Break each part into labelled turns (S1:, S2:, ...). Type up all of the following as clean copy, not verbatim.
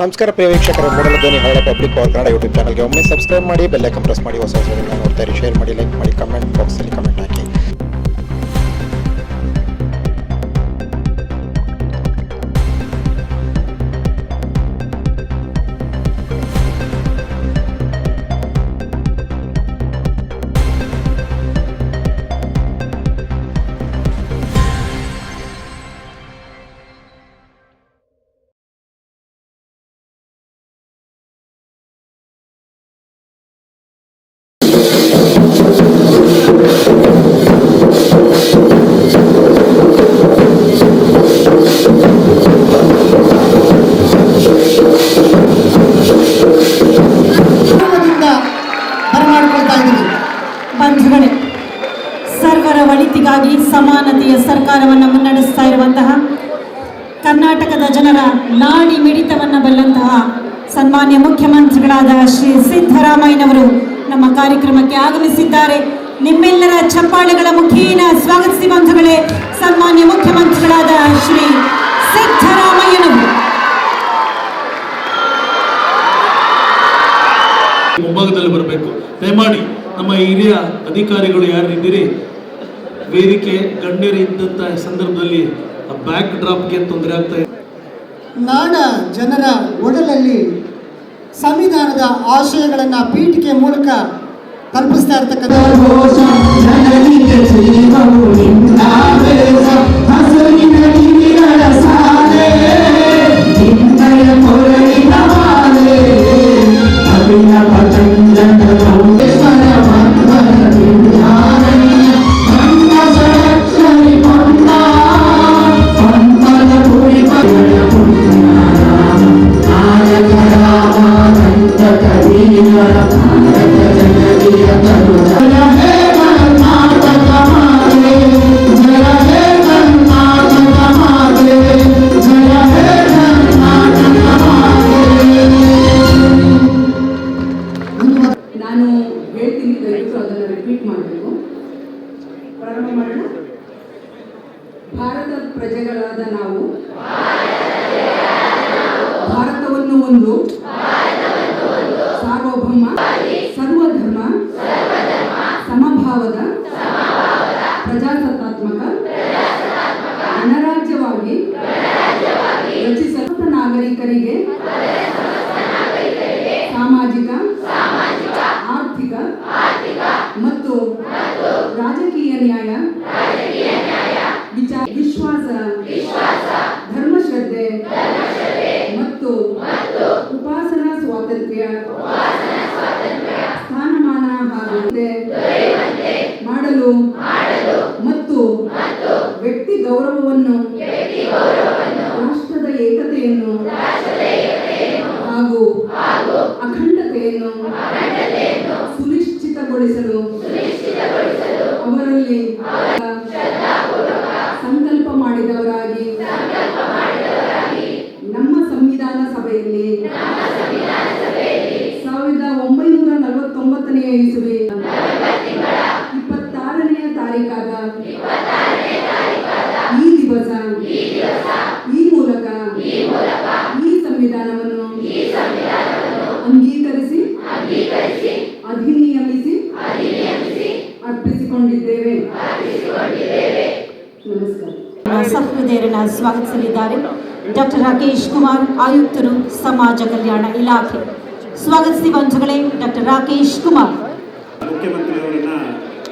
S1: ನಮಸ್ಕಾರ ಪ್ರಿಯ ವೀಕ್ಷಕರೇ, ಮೂಡಲ ಧ್ವನಿ ಹರಳ ಪಬ್ಲಿಕ್ ಪವರ್ ಕನ್ನಡ ಯೂಟ್ಯೂಬ್ ಚಾನಲ್ಗೆ ಒಮ್ಮೆ ಸಬ್ಸ್ಕ್ರೈಬ್ ಮಾಡಿ, ಬೆಲ್ ಐಕಾನ್ ಪ್ರೆಸ್ ಮಾಡಿ, ಹೊಸ ಹೊಸದನ್ನು ನೋಡ್ತಾ ಇರಿ. ಶೇರ್ ಮಾಡಿ, ಲೈಕ್ ಮಾಡಿ, ಕಮೆಂಟ್ ಬಾಕ್ಸಲ್ಲಿ ಕಮೆಂಟ್ ಹಾಕಿ.
S2: ಬಂಧುಗಳೇ, ಸರ್ವರ ಒಳಿತಿಗಾಗಿ ಸಮಾನತೆಯ ಸರ್ಕಾರವನ್ನು ಮುನ್ನಡೆಸ್ತಾ ಇರುವಂತಹ ಕರ್ನಾಟಕದ ಜನರ ನಾಡಿ ಮಿಡಿತವನ್ನು ಬಲ್ಲಂತಹ ಸನ್ಮಾನ್ಯ ಮುಖ್ಯಮಂತ್ರಿಗಳಾದ ಶ್ರೀ ಸಿದ್ದರಾಮಯ್ಯನವರು ನಮ್ಮ ಕಾರ್ಯಕ್ರಮಕ್ಕೆ ಆಗಮಿಸಿದ್ದಾರೆ. ನಿಮ್ಮೆಲ್ಲರ ಚಪ್ಪಾಳೆಗಳ ಮುಖೇನ ಸ್ವಾಗತಿಸಿ ಬಂಧುಗಳೇ, ಸನ್ಮಾನ್ಯ ಮುಖ್ಯಮಂತ್ರಿಗಳಾದ ಶ್ರೀ ಸಿದ್ದರಾಮಯ್ಯನವರು.
S3: ಮುಂಭಾಗದಲ್ಲಿ ಬರಬೇಕು. ದಯಮಾಡಿ ನಮ್ಮ ಹಿರಿಯ ಅಧಿಕಾರಿಗಳು ಯಾರಿದ್ದೀರಿ, ವೇದಿಕೆ ಗಣ್ಯರು ಇದ್ದಂಥ ಸಂದರ್ಭದಲ್ಲಿ ಬ್ಯಾಕ್ ಡ್ರಾಪ್ಗೆ ತೊಂದರೆ ಆಗ್ತಾ ಇದೆ.
S4: ನಾಡ ಜನರ ಒಡಲಲ್ಲಿ ಸಂವಿಧಾನದ ಆಶಯಗಳನ್ನು ಪೀಠಿಕೆ ಮೂಲಕ ಕಲ್ಪಿಸ್ತಾ ಇರ್ತಕ್ಕಂಥ
S5: ನಾನು ಹೇಳ್ತೀನಿ, ದಯವಿಟ್ಟು ಅದನ್ನು ರಿಪೀಟ್ ಮಾಡಬೇಕು. ಪ್ರಾರಂಭ ಮಾಡೋಣ. ಭಾರತದ ಪ್ರಜೆಗಳಾದ ನಾವು ಭಾರತವನ್ನು ಒಂದು ಸಾರ್ವಭೌಮ, ಸರ್ವಧರ್ಮ, ಸಮಭಾವದ, ಪ್ರಜಾಸತ್ತಾತ್ಮಕ ಗಣರಾಜ್ಯವಾಗಿ ರಚಿಸಲ್ಪಟ್ಟ ನಾಗರಿಕರಿಗೆ ಸಾಮಾಜಿಕ, ಆರ್ಥಿಕ ಮತ್ತು ರಾಜಕೀಯ ನ್ಯಾಯ, ವಿಶ್ವಾಸ, ಧರ್ಮಶ್ರದ್ಧೆ ಮತ್ತು ಉಪಾಸನಾ ಸ್ವಾತಂತ್ರ್ಯ, ಸ್ಥಾನಮಾನ ಹಾಗೂ ಮಾಡಲು ಮತ್ತು ವ್ಯಕ್ತಿ ಗೌರವವನ್ನು, ರಾಷ್ಟ್ರದ ಏಕತೆಯನ್ನು ಹಾಗೂ ಅಖಂಡತೆಯನ್ನು ಸುನಿಶ್ಚಿತಗೊಳಿಸಲು ಅವರಲ್ಲಿ ಸಂಕಲ್ಪ ಮಾಡಿದವರಾಗಿ ನಮ್ಮ ಸಂವಿಧಾನ ಸಭೆಯಲ್ಲಿ 1949ನೇ ಇಸವಿ 26ನೇ ತಾರೀಕಾದ ಈ ದಿವಸ ಈ ಮೂಲಕ ಈ ಸಂವಿಧಾನವನ್ನು ಅಂಗೀಕರಿಸಿ ಅಧಿನಿಯಮಿಸಿ ಅರ್ಪಿಸಿಕೊಂಡಿದ್ದೇವೆ. ನಮಸ್ಕಾರ.
S2: ಸಹೃದಯರನ್ನ ಸ್ವಾಗತಿಸಲಿದ್ದಾರೆ ಡಾಕ್ಟರ್ ರಾಕೇಶ್ ಕುಮಾರ್, ಆಯುಕ್ತರು, ಸಮಾಜ ಕಲ್ಯಾಣ ಇಲಾಖೆ. ಸ್ವಾಗತಿಸಿ ಬಂಧುಗಳೇ, ಡಾಕ್ಟರ್ ರಾಕೇಶ್ ಕುಮಾರ್.
S6: ಮುಖ್ಯಮಂತ್ರಿಯವರನ್ನ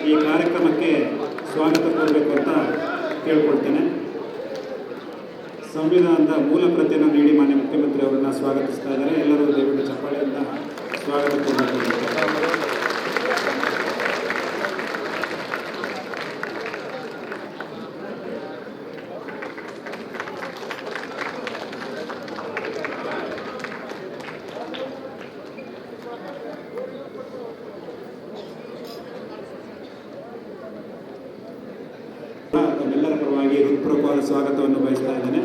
S6: ಈ ಕಾರ್ಯಕ್ರಮಕ್ಕೆ ಸ್ವಾಗತ ಕೋರಬೇಕು ಅಂತ ಕೇಳ್ಕೊಳ್ತೇನೆ. ಸಂವಿಧಾನದ ಮೂಲ ಪ್ರತಿಯನ್ನು ನೀಡಿ ಮಾನ್ಯ ಮುಖ್ಯಮಂತ್ರಿ ಅವರನ್ನ ಸ್ವಾಗತಿಸ್ತಾ ಇದ್ದಾರೆ. ಎಲ್ಲರೂ ದಯವಿಟ್ಟು ಚಪ್ಪಾಳೆಯಿಂದ ಸ್ವಾಗತ ಕೋರಬೇಕು. ತಮ್ಮೆಲ್ಲರ ಪರವಾಗಿ ಹೃತ್ಪೂರ್ವಕವಾದ ಸ್ವಾಗತವನ್ನು ಬಯಸ್ತಾ ಇದ್ದೇನೆ.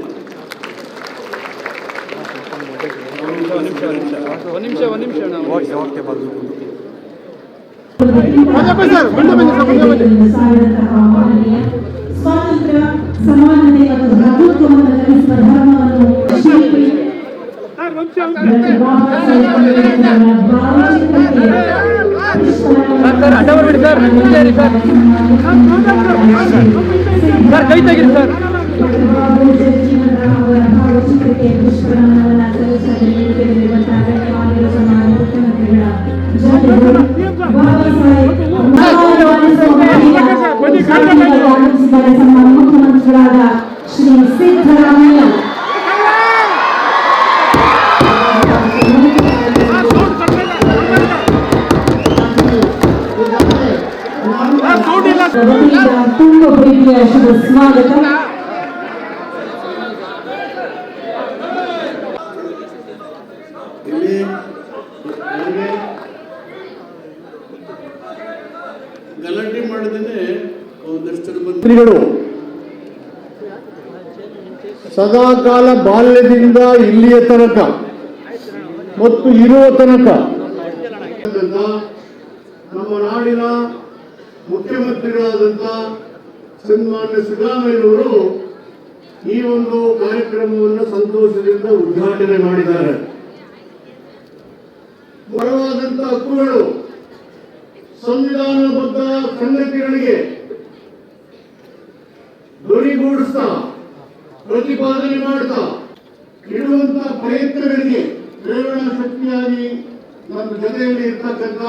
S2: ಸ್ವಾತಂತ್ರ್ಯ, ಸಮಾನತೆ ಮತ್ತು ಪ್ರಭುತ್ವವನ್ನು ಕಲಿಸುವ ಧರ್ಮವನ್ನು
S7: ಕೈ ತೆಗೀರಿ ಸರ್.
S2: ಮುಖ್ಯಮಂತ್ರಿಗಳಾದ ಶ್ರೀ ಸಿದ್ದರಾಮಯ್ಯ ತುಂಬ ಪ್ರೀತಿಯ ಶುಭ ಸ್ವಾಗತ.
S8: ಇಲ್ಲಿ ನನಗೆ ಗಲಾಟೆ ಮಾಡದೇನೆ ಒಂದಷ್ಟು ಮಂತ್ರಿಗಳು ಸದಾಕಾಲ ಬಾಲ್ಯದಿಂದ ಇಲ್ಲಿಯ ತನಕ ಮತ್ತು ಇರುವ ತನಕ ನಮ್ಮ ನಾಡಿನ ಮುಖ್ಯಮಂತ್ರಿಗಳಾದಂಥ ಸನ್ಮಾನ್ಯ ಸಿದ್ದರಾಮಯ್ಯನವರು ಈ ಒಂದು ಕಾರ್ಯಕ್ರಮವನ್ನು ಸಂತೋಷದಿಂದ ಉದ್ಘಾಟನೆ ಮಾಡಿದ್ದಾರೆ. ಬಲವಾದಂಥ ಹಕ್ಕುಗಳು, ಸಂವಿಧಾನಬದ್ಧ ಸಂಗತಿಗಳಿಗೆ ಧ್ವನಿಗೂಡಿಸ್ತಾ ಪ್ರತಿಪಾದನೆ ಮಾಡ್ತಾ ಇಡುವಂತ ಪ್ರಯತ್ನಗಳಿಗೆ ಪ್ರೇರಣಾ ಶಕ್ತಿಯಾಗಿ ನಮ್ಮ ಜೊತೆಯಲ್ಲಿ ಇರ್ತಕ್ಕಂಥ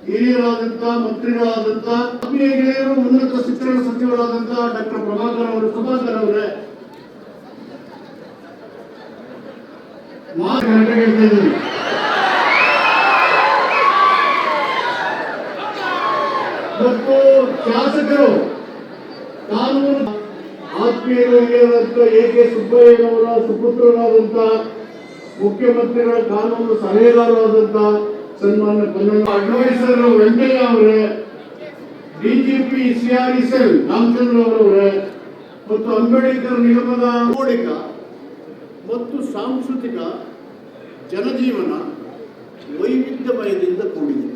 S8: ಹಿರಿಯರಾದಂಥ ಮಂತ್ರಿಗಳಾದಂಥ ಆತ್ಮೀಯ ಗೆಳೆಯರು, ಉನ್ನತ ಶಿಕ್ಷಣ ಸಚಿವರಾದಂಥ ಡಾಕ್ಟರ್ ಪ್ರಭಾಕರ್ ಅವರು, ಸುಧಾಕರ್ ಅವರೇ ಹೇಳ್ತಿದ್ದೀನಿ. ಮತ್ತು ಶಾಸಕರು, ಕಾನೂನು ಆತ್ಮೀಯರು, ಹಿರಿಯರಾದಂಥ ಎ.ಕೆ. ಸುಬ್ಬಯ್ಯನವರ ಸುಪುತ್ರರಾದಂಥ ಮುಖ್ಯಮಂತ್ರಿಗಳ ಕಾನೂನು ಸಲಹೆಗಾರರಾದಂಥ ಸನ್ಮಾನ್ಯ ಅಡ್ವೈಸರ್ ವೆಂಕಯ್ಯ ಅವರೇ, ಡಿಜಿಪಿ CRSL ರಾಮಚಂದ್ರ ಅವರವರೇ ಮತ್ತು ಅಂಬೇಡ್ಕರ್ ನಿಗಮದ ಮೌಲಿಕ ಮತ್ತು ಸಾಂಸ್ಕೃತಿಕ ಜನಜೀವನ ವೈವಿಧ್ಯಮಯದಿಂದ ಕೂಡಿದೆ.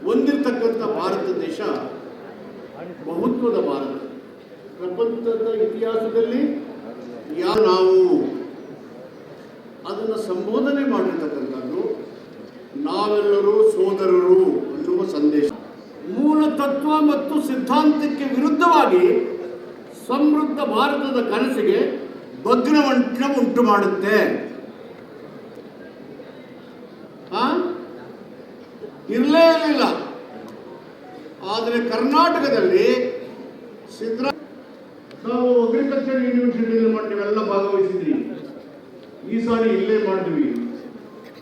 S8: ಹೊಂದಿರತಕ್ಕಂಥ ಭಾರತ ದೇಶ ಬಹುತ್ವದ ಭಾರತ. ಪ್ರಪಂಚದ ಇತಿಹಾಸದಲ್ಲಿ ನಾವು ಅದನ್ನು ಸಂಬೋಧನೆ ಮಾಡಿರ್ತಕ್ಕಂಥದ್ದು ನಾವೆಲ್ಲರೂ ಸೋದರರು ಅನ್ನುವ ಸಂದೇಶ. ಮೂಲ ತತ್ವ ಮತ್ತು ಸಿದ್ಧಾಂತಕ್ಕೆ ವಿರುದ್ಧವಾಗಿ ಸಮೃದ್ಧ ಭಾರತದ ಕನಸಿಗೆ ಭಗ್ನವನ್ನು ಉಂಟು ಮಾಡುತ್ತೆ. ಇರಲೇ ಇರಲಿಲ್ಲ. ಆದರೆ ಕರ್ನಾಟಕದಲ್ಲಿ ನಾವು ಅಗ್ರಿಕಲ್ಚರ್ ಯೂನಿವರ್ಸಿಟಿಯಲ್ಲಿ ನೀವೆಲ್ಲ ಭಾಗವಹಿಸಿದ್ರಿ. ಈ ಸಾರಿ ಇಲ್ಲೇ ಮಾಡಿದ್ವಿ.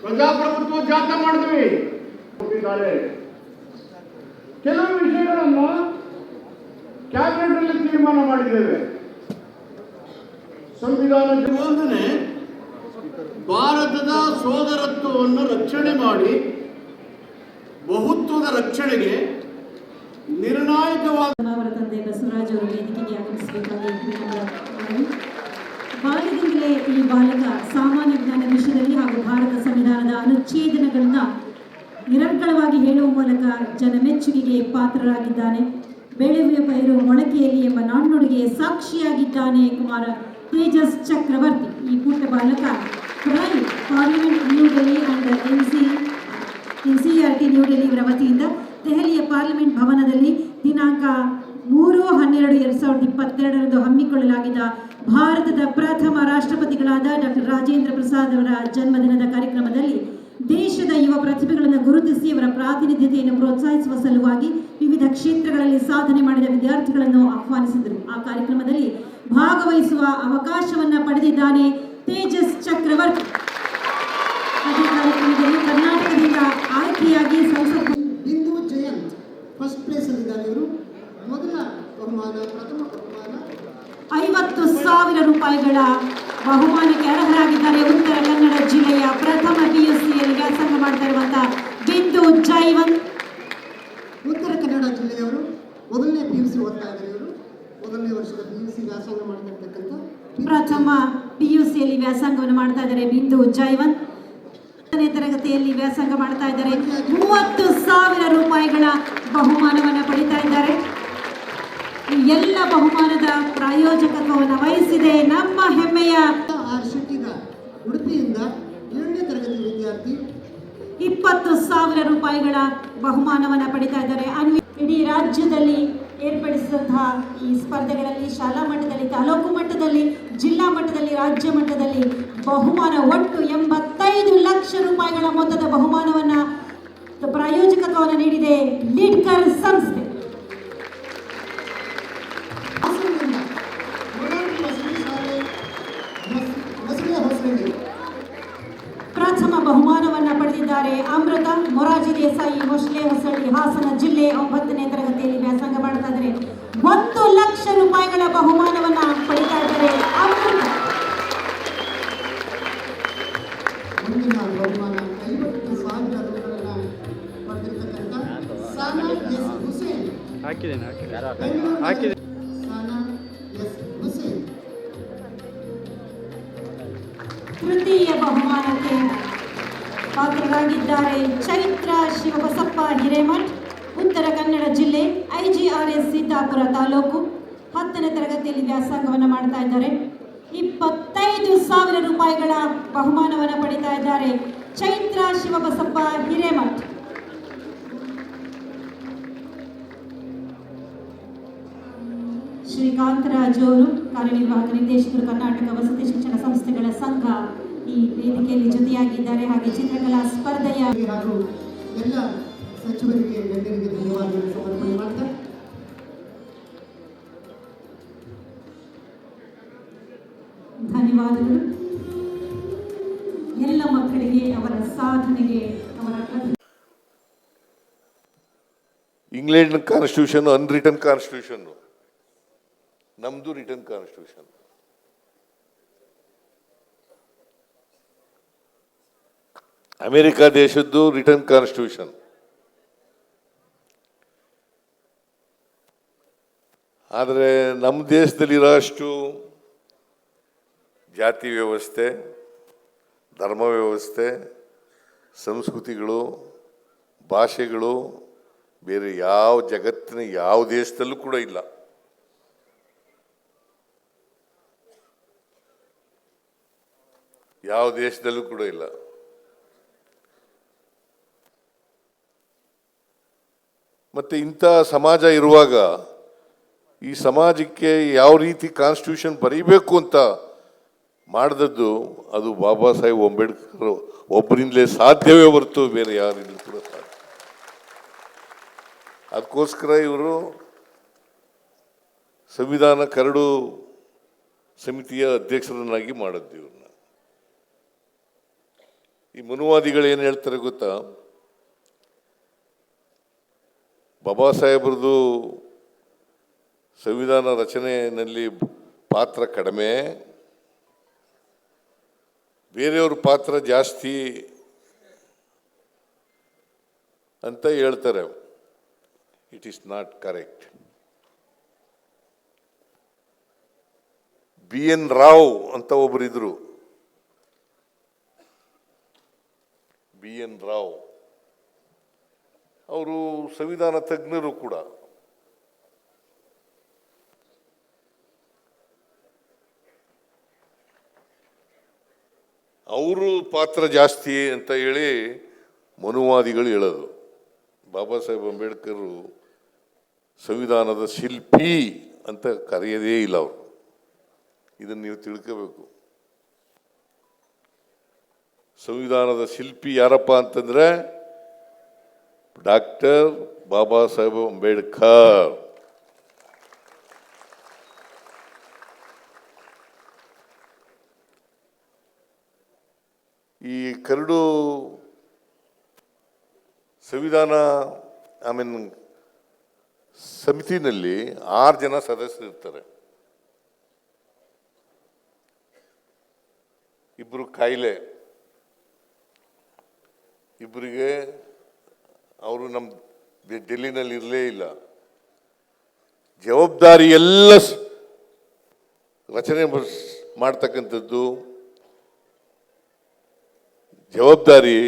S8: ಪ್ರಜಾಪ್ರಭುತ್ವ ಜಾಥಾ ಮಾಡಿದ್ವಿ. ಕೆಲವು ವಿಷಯಗಳನ್ನು ಕ್ಯಾಬಿನೆಟ್ ಅಲ್ಲಿ ತೀರ್ಮಾನ ಮಾಡಿದ್ದೇವೆ. ಸಂವಿಧಾನ ನಿಬಂಧನೆ ಭಾರತದ ಸೋದರತ್ವವನ್ನು ರಕ್ಷಣೆ ಮಾಡಿ ಬಹುತ್ವದ ರಕ್ಷಣೆಗೆ ನಿರ್ಣಾಯಕವಾದ
S2: ಅವರ ತಂದೆ ಬಸವರಾಜ್ ಅವರು ವೇದಿಕೆಗೆ ಆಗಮಿಸಬೇಕಾಗಿ ಬಾಲ್ಯದಿಂದಲೇ ಈ ಬಾಲಕ ಸಾಮಾನ್ಯ ಜ್ಞಾನ ವಿಷಯದಲ್ಲಿ ಹಾಗೂ ಭಾರತ ಸಂವಿಧಾನದ ಅನುಚ್ಛೇದನಗಳನ್ನ ನಿರರ್ಗಳವಾಗಿ ಹೇಳುವ ಮೂಲಕ ಜನಮೆಚ್ಚುಗೆಗೆ ಪಾತ್ರರಾಗಿದ್ದಾನೆ. ಬೆಳೆಯುವ ಪೈರು ಮೊಳಕೆಯಲ್ಲಿ ಎಂಬ ನಾಣ್ಣುಡಿಗೆ ಸಾಕ್ಷಿಯಾಗಿದ್ದಾನೆ ಕುಮಾರ ತೇಜಸ್ ಚಕ್ರವರ್ತಿ. ಈ ಪುಟ್ಟ ಬಾಲಕ parliament new Delhi and NCERT new Delhi ಇವರ ವತಿಯಿಂದ ದೆಹಲಿಯ ಪಾರ್ಲಿಮೆಂಟ್ ಭವನದಲ್ಲಿ ದಿನಾಂಕ 3/12/2022 ಹಮ್ಮಿಕೊಳ್ಳಲಾಗಿದ್ದ ಭಾರತದ ಪ್ರಥಮ ರಾಷ್ಟ್ರಪತಿಗಳಾದ ಡಾಕ್ಟರ್ ರಾಜೇಂದ್ರ ಪ್ರಸಾದ್ ಅವರ ಜನ್ಮದಿನದ ಕಾರ್ಯಕ್ರಮದಲ್ಲಿ ದೇಶದ ಯುವ ಪ್ರತಿಭೆಗಳನ್ನು ಗುರುತಿಸಿ ಅವರ ಪ್ರಾತಿನಿಧ್ಯತೆಯನ್ನು ಪ್ರೋತ್ಸಾಹಿಸುವ ಸಲುವಾಗಿ ವಿವಿಧ ಕ್ಷೇತ್ರಗಳಲ್ಲಿ ಸಾಧನೆ ಮಾಡಿದ ವಿದ್ಯಾರ್ಥಿಗಳನ್ನು ಆಹ್ವಾನಿಸಿದರು. ಆ ಕಾರ್ಯಕ್ರಮದಲ್ಲಿ ಭಾಗವಹಿಸುವ ಅವಕಾಶವನ್ನು ಪಡೆದಿದ್ದಾನೆ ತೇಜಸ್ ಚಕ್ರವರ್ತಿ. ಅದೇ ಕಾರ್ಯಕ್ರಮದಲ್ಲಿ ಕರ್ನಾಟಕದಿಂದ ಆಯ್ಕೆಯಾಗಿ ಸಂಸತ್
S4: ಬಿಂದು ಜಯಂತ್ ಫಸ್ಟ್ ಪ್ಲೇಸ್ ಅಲ್ಲಿದ್ದಾರೆ. ಇವರು ಮೊದಲ ಬಹುಮಾನ, ಪ್ರಥಮ ಬಹುಮಾನ
S2: 50,000 ರೂಪಾಯಿಗಳ ಬಹುಮಾನಕ್ಕೆ ಅರ್ಹರಾಗಿದ್ದಾರೆ. ಉತ್ತರ ಕನ್ನಡ ಜಿಲ್ಲೆಯ ಪ್ರಥಮ PUCಯಲ್ಲಿ ವ್ಯಾಸಂಗ ಮಾಡ್ತಾ ಇರುವಂತಹ ಬಿಂದು ಜೈವಂತ್.
S4: ಉತ್ತರ ಕನ್ನಡ ಜಿಲ್ಲೆಯವರು ಮೊದಲನೇ PUC ಓದ್ತಾ ಇದ್ದಾರೆ. ಇವರು ಮೊದಲನೇ ವರ್ಷದ PUC ವ್ಯಾಸಂಗ ಮಾಡ್ತಾ ಇರ್ತಕ್ಕಂಥ
S2: ಪ್ರಥಮ PUCಯಲ್ಲಿ ವ್ಯಾಸಂಗವನ್ನು ಮಾಡ್ತಾ ಇದ್ದಾರೆ ಬಿಂದು ಜೈವಂತ್. ತರಗತಿಯಲ್ಲಿ ವ್ಯಾಸಂಗ ಮಾಡ್ತಾ ಇದ್ದಾರೆ. 30,000 ರೂಪಾಯಿಗಳ ಬಹುಮಾನವನ್ನು ಪಡಿತಾ ಇದ್ದಾರೆ. ಎಲ್ಲ ಬಹುಮಾನದ ಪ್ರಾಯೋಜಕತ್ವವನ್ನು ವಹಿಸಿದೆ ನಮ್ಮ ಹೆಮ್ಮೆಯ
S4: ಆರ್ ಶೆಟ್ಟಿಗಾರ್ ವಿದ್ಯಾರ್ಥಿ.
S2: 20,000 ರೂಪಾಯಿಗಳ ಬಹುಮಾನವನ್ನು ಪಡಿತಾ ಇದ್ದಾರೆ. ಇಡೀ ರಾಜ್ಯದಲ್ಲಿ ಏರ್ಪಡಿಸಿದಂತಹ ಈ ಸ್ಪರ್ಧೆಗಳಲ್ಲಿ ಶಾಲಾ ಮಟ್ಟದಲ್ಲಿ, ತಾಲೂಕು ಮಟ್ಟದಲ್ಲಿ, ಜಿಲ್ಲಾ ಮಟ್ಟದಲ್ಲಿ, ರಾಜ್ಯ ಮಟ್ಟದಲ್ಲಿ ಬಹುಮಾನ ಒಟ್ಟು 85 ಲಕ್ಷ ರೂಪಾಯಿಗಳ ಮೊತ್ತದ ಬಹುಮಾನವನ್ನು ಪ್ರಾಯೋಜಕತ್ವವನ್ನು ನೀಡಿದೆ ಲೀಡ್ಕರ್ ಸಂಸ್ಥೆ.
S4: ಹಾಸನದಿಂದ ಮೊರಾರ್ಜಿ ವಸತಿ ಶಾಲೆ ಮೊಸಳೆ ಹೊಸಳ್ಳಿ.
S2: ಪ್ರಥಮ ಬಹುಮಾನವನ್ನು ಪಡೆದಿದ್ದಾರೆ ಅಮೃತ ಮೊರಾರ್ಜಿ ದೇಸಾಯಿ ಮೊಸಳೆ ಹೊಸಳ್ಳಿ, ಹಾಸನ ಜಿಲ್ಲೆ. 9ನೇ ತರಗತಿಯಲ್ಲಿ ವ್ಯಾಸಂಗ ಮಾಡ್ತಾ ಇದ್ದಾರೆ. 1 ಲಕ್ಷ ರೂಪಾಯಿಗಳ ಬಹುಮಾನವನ್ನು ಪಡಿತಾ ಇದ್ದಾರೆ ಅಮೃತ.
S4: ಮುಂದಿನ ಬಹುಮಾನ 50,000 ರೂಪಾಯಿಗಳನ್ನು ಪಡೆದಿರ್ತಕ್ಕಂಥ ಸಾನಾ ಎಸ್ ಹುಸೇನ್. ಸಾನಾ ಎಸ್ ಹುಸೇನ್.
S2: ತೃತೀಯ ಬಹುಮಾನಕ್ಕೆ ಪಾತ್ರರಾಗಿದ್ದಾರೆ ಚೈತ್ರ ಶಿವಬಸಪ್ಪ ಹಿರೇಮಠ್, ಉತ್ತರ ಕನ್ನಡ ಜಿಲ್ಲೆ, IGRS ಸೀತಾಪುರ ತಾಲೂಕು. 10ನೇ ತರಗತಿಯಲ್ಲಿ ವ್ಯಾಸಂಗವನ್ನು ಮಾಡ್ತಾ ಇದ್ದಾರೆ. 25,000 ರೂಪಾಯಿಗಳ ಬಹುಮಾನವನ್ನು ಪಡಿತಾ ಇದ್ದಾರೆ ಚೈತ್ರ ಶಿವಬಸಪ್ಪ ಹಿರೇಮಠ್. ಶ್ರೀಕಾಂತರಾಜ್ ಅವರು ಕಾರ್ಯನಿರ್ವಾಹಕ ನಿರ್ದೇಶಕರು, ಕರ್ನಾಟಕ ವಸತಿ ಶಿಕ್ಷಣ ಸಂಸ್ಥೆಗಳ ಸಂಘ, ಈ ವೇದಿಕೆಯಲ್ಲಿ ಜೊತೆಯಾಗಿದ್ದಾರೆ. ಹಾಗೆ ಚಿತ್ರಕಲಾ ಸ್ಪರ್ಧೆಯ
S4: ಹಾಗೂ ಎಲ್ಲ ಸಚಿವರಿಗೆ ಗಣ್ಯರಿಗೆ ಧನ್ಯವಾದಗಳನ್ನು ಸಮರ್ಪಣೆ ಮಾಡ್ತಾರೆ.
S2: ಧನ್ಯವಾದಗಳು. ಎಲ್ಲ ಮಕ್ಕಳಿಗೆ ಅವರ ಸಾಧನೆಗೆ ಅವರ
S7: ಇಂಗ್ಲೆಂಡ್ ಕಾನ್ಸ್ಟಿಟ್ಯೂಷನ್ ಅನ್ರಿಟನ್ ಕಾನ್ಸ್ಟಿಟ್ಯೂಷನ್, ನಮ್ದು ರಿಟರ್ನ್ ಕಾನ್ಸ್ಟಿಟ್ಯೂಷನ್. ಅಮೆರಿಕ ದೇಶದ್ದು ರಿಟರ್ನ್ ಕಾನ್ಸ್ಟಿಟ್ಯೂಷನ್. ಆದರೆ ನಮ್ಮ ದೇಶದಲ್ಲಿರೋ ಅಷ್ಟು ಜಾತಿ ವ್ಯವಸ್ಥೆ, ಧರ್ಮ ವ್ಯವಸ್ಥೆ, ಸಂಸ್ಕೃತಿಗಳು, ಭಾಷೆಗಳು ಬೇರೆ ಯಾವ ಜಗತ್ತಿನ ಯಾವ ದೇಶದಲ್ಲೂ ಕೂಡ ಇಲ್ಲ. ಯಾವ ದೇಶದಲ್ಲೂ ಕೂಡ ಇಲ್ಲ. ಮತ್ತೆ ಇಂಥ ಸಮಾಜ ಇರುವಾಗ ಈ ಸಮಾಜಕ್ಕೆ ಯಾವ ರೀತಿ ಕಾನ್ಸ್ಟಿಟ್ಯೂಷನ್ ಬರೀಬೇಕು ಅಂತ ಮಾಡಿದದ್ದು ಅದು ಬಾಬಾ ಸಾಹೇಬ್ ಅಂಬೇಡ್ಕರ್ ಒಬ್ಬರಿಂದಲೇ ಸಾಧ್ಯವೇ ಹೊರತು ಬೇರೆ ಯಾರಿಂದಲೂ ಕೂಡ ಸಾಧ್ಯ. ಅದಕ್ಕೋಸ್ಕರ ಇವರು ಸಂವಿಧಾನ ಕರಡು ಸಮಿತಿಯ ಅಧ್ಯಕ್ಷರನ್ನಾಗಿ ಮಾಡಿದ್ದು ಇವ್ರನ್ನ. ಈ ಮನುವಾದಿಗಳು ಏನು ಹೇಳ್ತಾರೆ ಗೊತ್ತಾ, ಬಾಬಾ ಸಾಹೇಬ್ರದ್ದು ಸಂವಿಧಾನ ರಚನೆಯಲ್ಲಿ ಪಾತ್ರ ಕಡಿಮೆ, ಬೇರೆಯವ್ರ ಪಾತ್ರ ಜಾಸ್ತಿ ಅಂತ ಹೇಳ್ತಾರೆ. It is not correct. BN Rao ಅಂತ ಒಬ್ಬರಿದ್ರು. BN ರಾವ್ ಅವರು ಸಂವಿಧಾನ ತಜ್ಞರು ಕೂಡ. ಅವರು ಪಾತ್ರ ಜಾಸ್ತಿ ಅಂತ ಹೇಳಿ ಮನುವಾದಿಗಳು ಹೇಳೋದು. ಬಾಬಾ ಸಾಹೇಬ್ ಅಂಬೇಡ್ಕರ್ ಸಂವಿಧಾನದ ಶಿಲ್ಪಿ ಅಂತ ಕರೆಯೋದೇ ಇಲ್ಲ ಅವರು. ಇದನ್ನು ನೀವು ತಿಳ್ಕೋಬೇಕು. ಸಂವಿಧಾನದ ಶಿಲ್ಪಿ ಯಾರಪ್ಪ ಅಂತಂದ್ರೆ ಡಾಕ್ಟರ್ ಬಾಬಾ ಸಾಹೇಬ್ ಅಂಬೇಡ್ಕರ್. ಈ ಕರಡು ಸಂವಿಧಾನ ಸಮಿತಿನಲ್ಲಿ 6 ಜನ ಸದಸ್ಯರು ಇರ್ತಾರೆ. 2 ಕಾಯಿಲೆ, ಇಬ್ಬರಿಗೆ ಅವರು ನಮ್ಮ ಡೆಲ್ಲಿನಲ್ಲಿ ಇರಲೇ ಇಲ್ಲ. ಜವಾಬ್ದಾರಿ ಎಲ್ಲ ರಚನೆ ಮಾಡ್ತಕ್ಕಂಥದ್ದು ಜವಾಬ್ದಾರಿ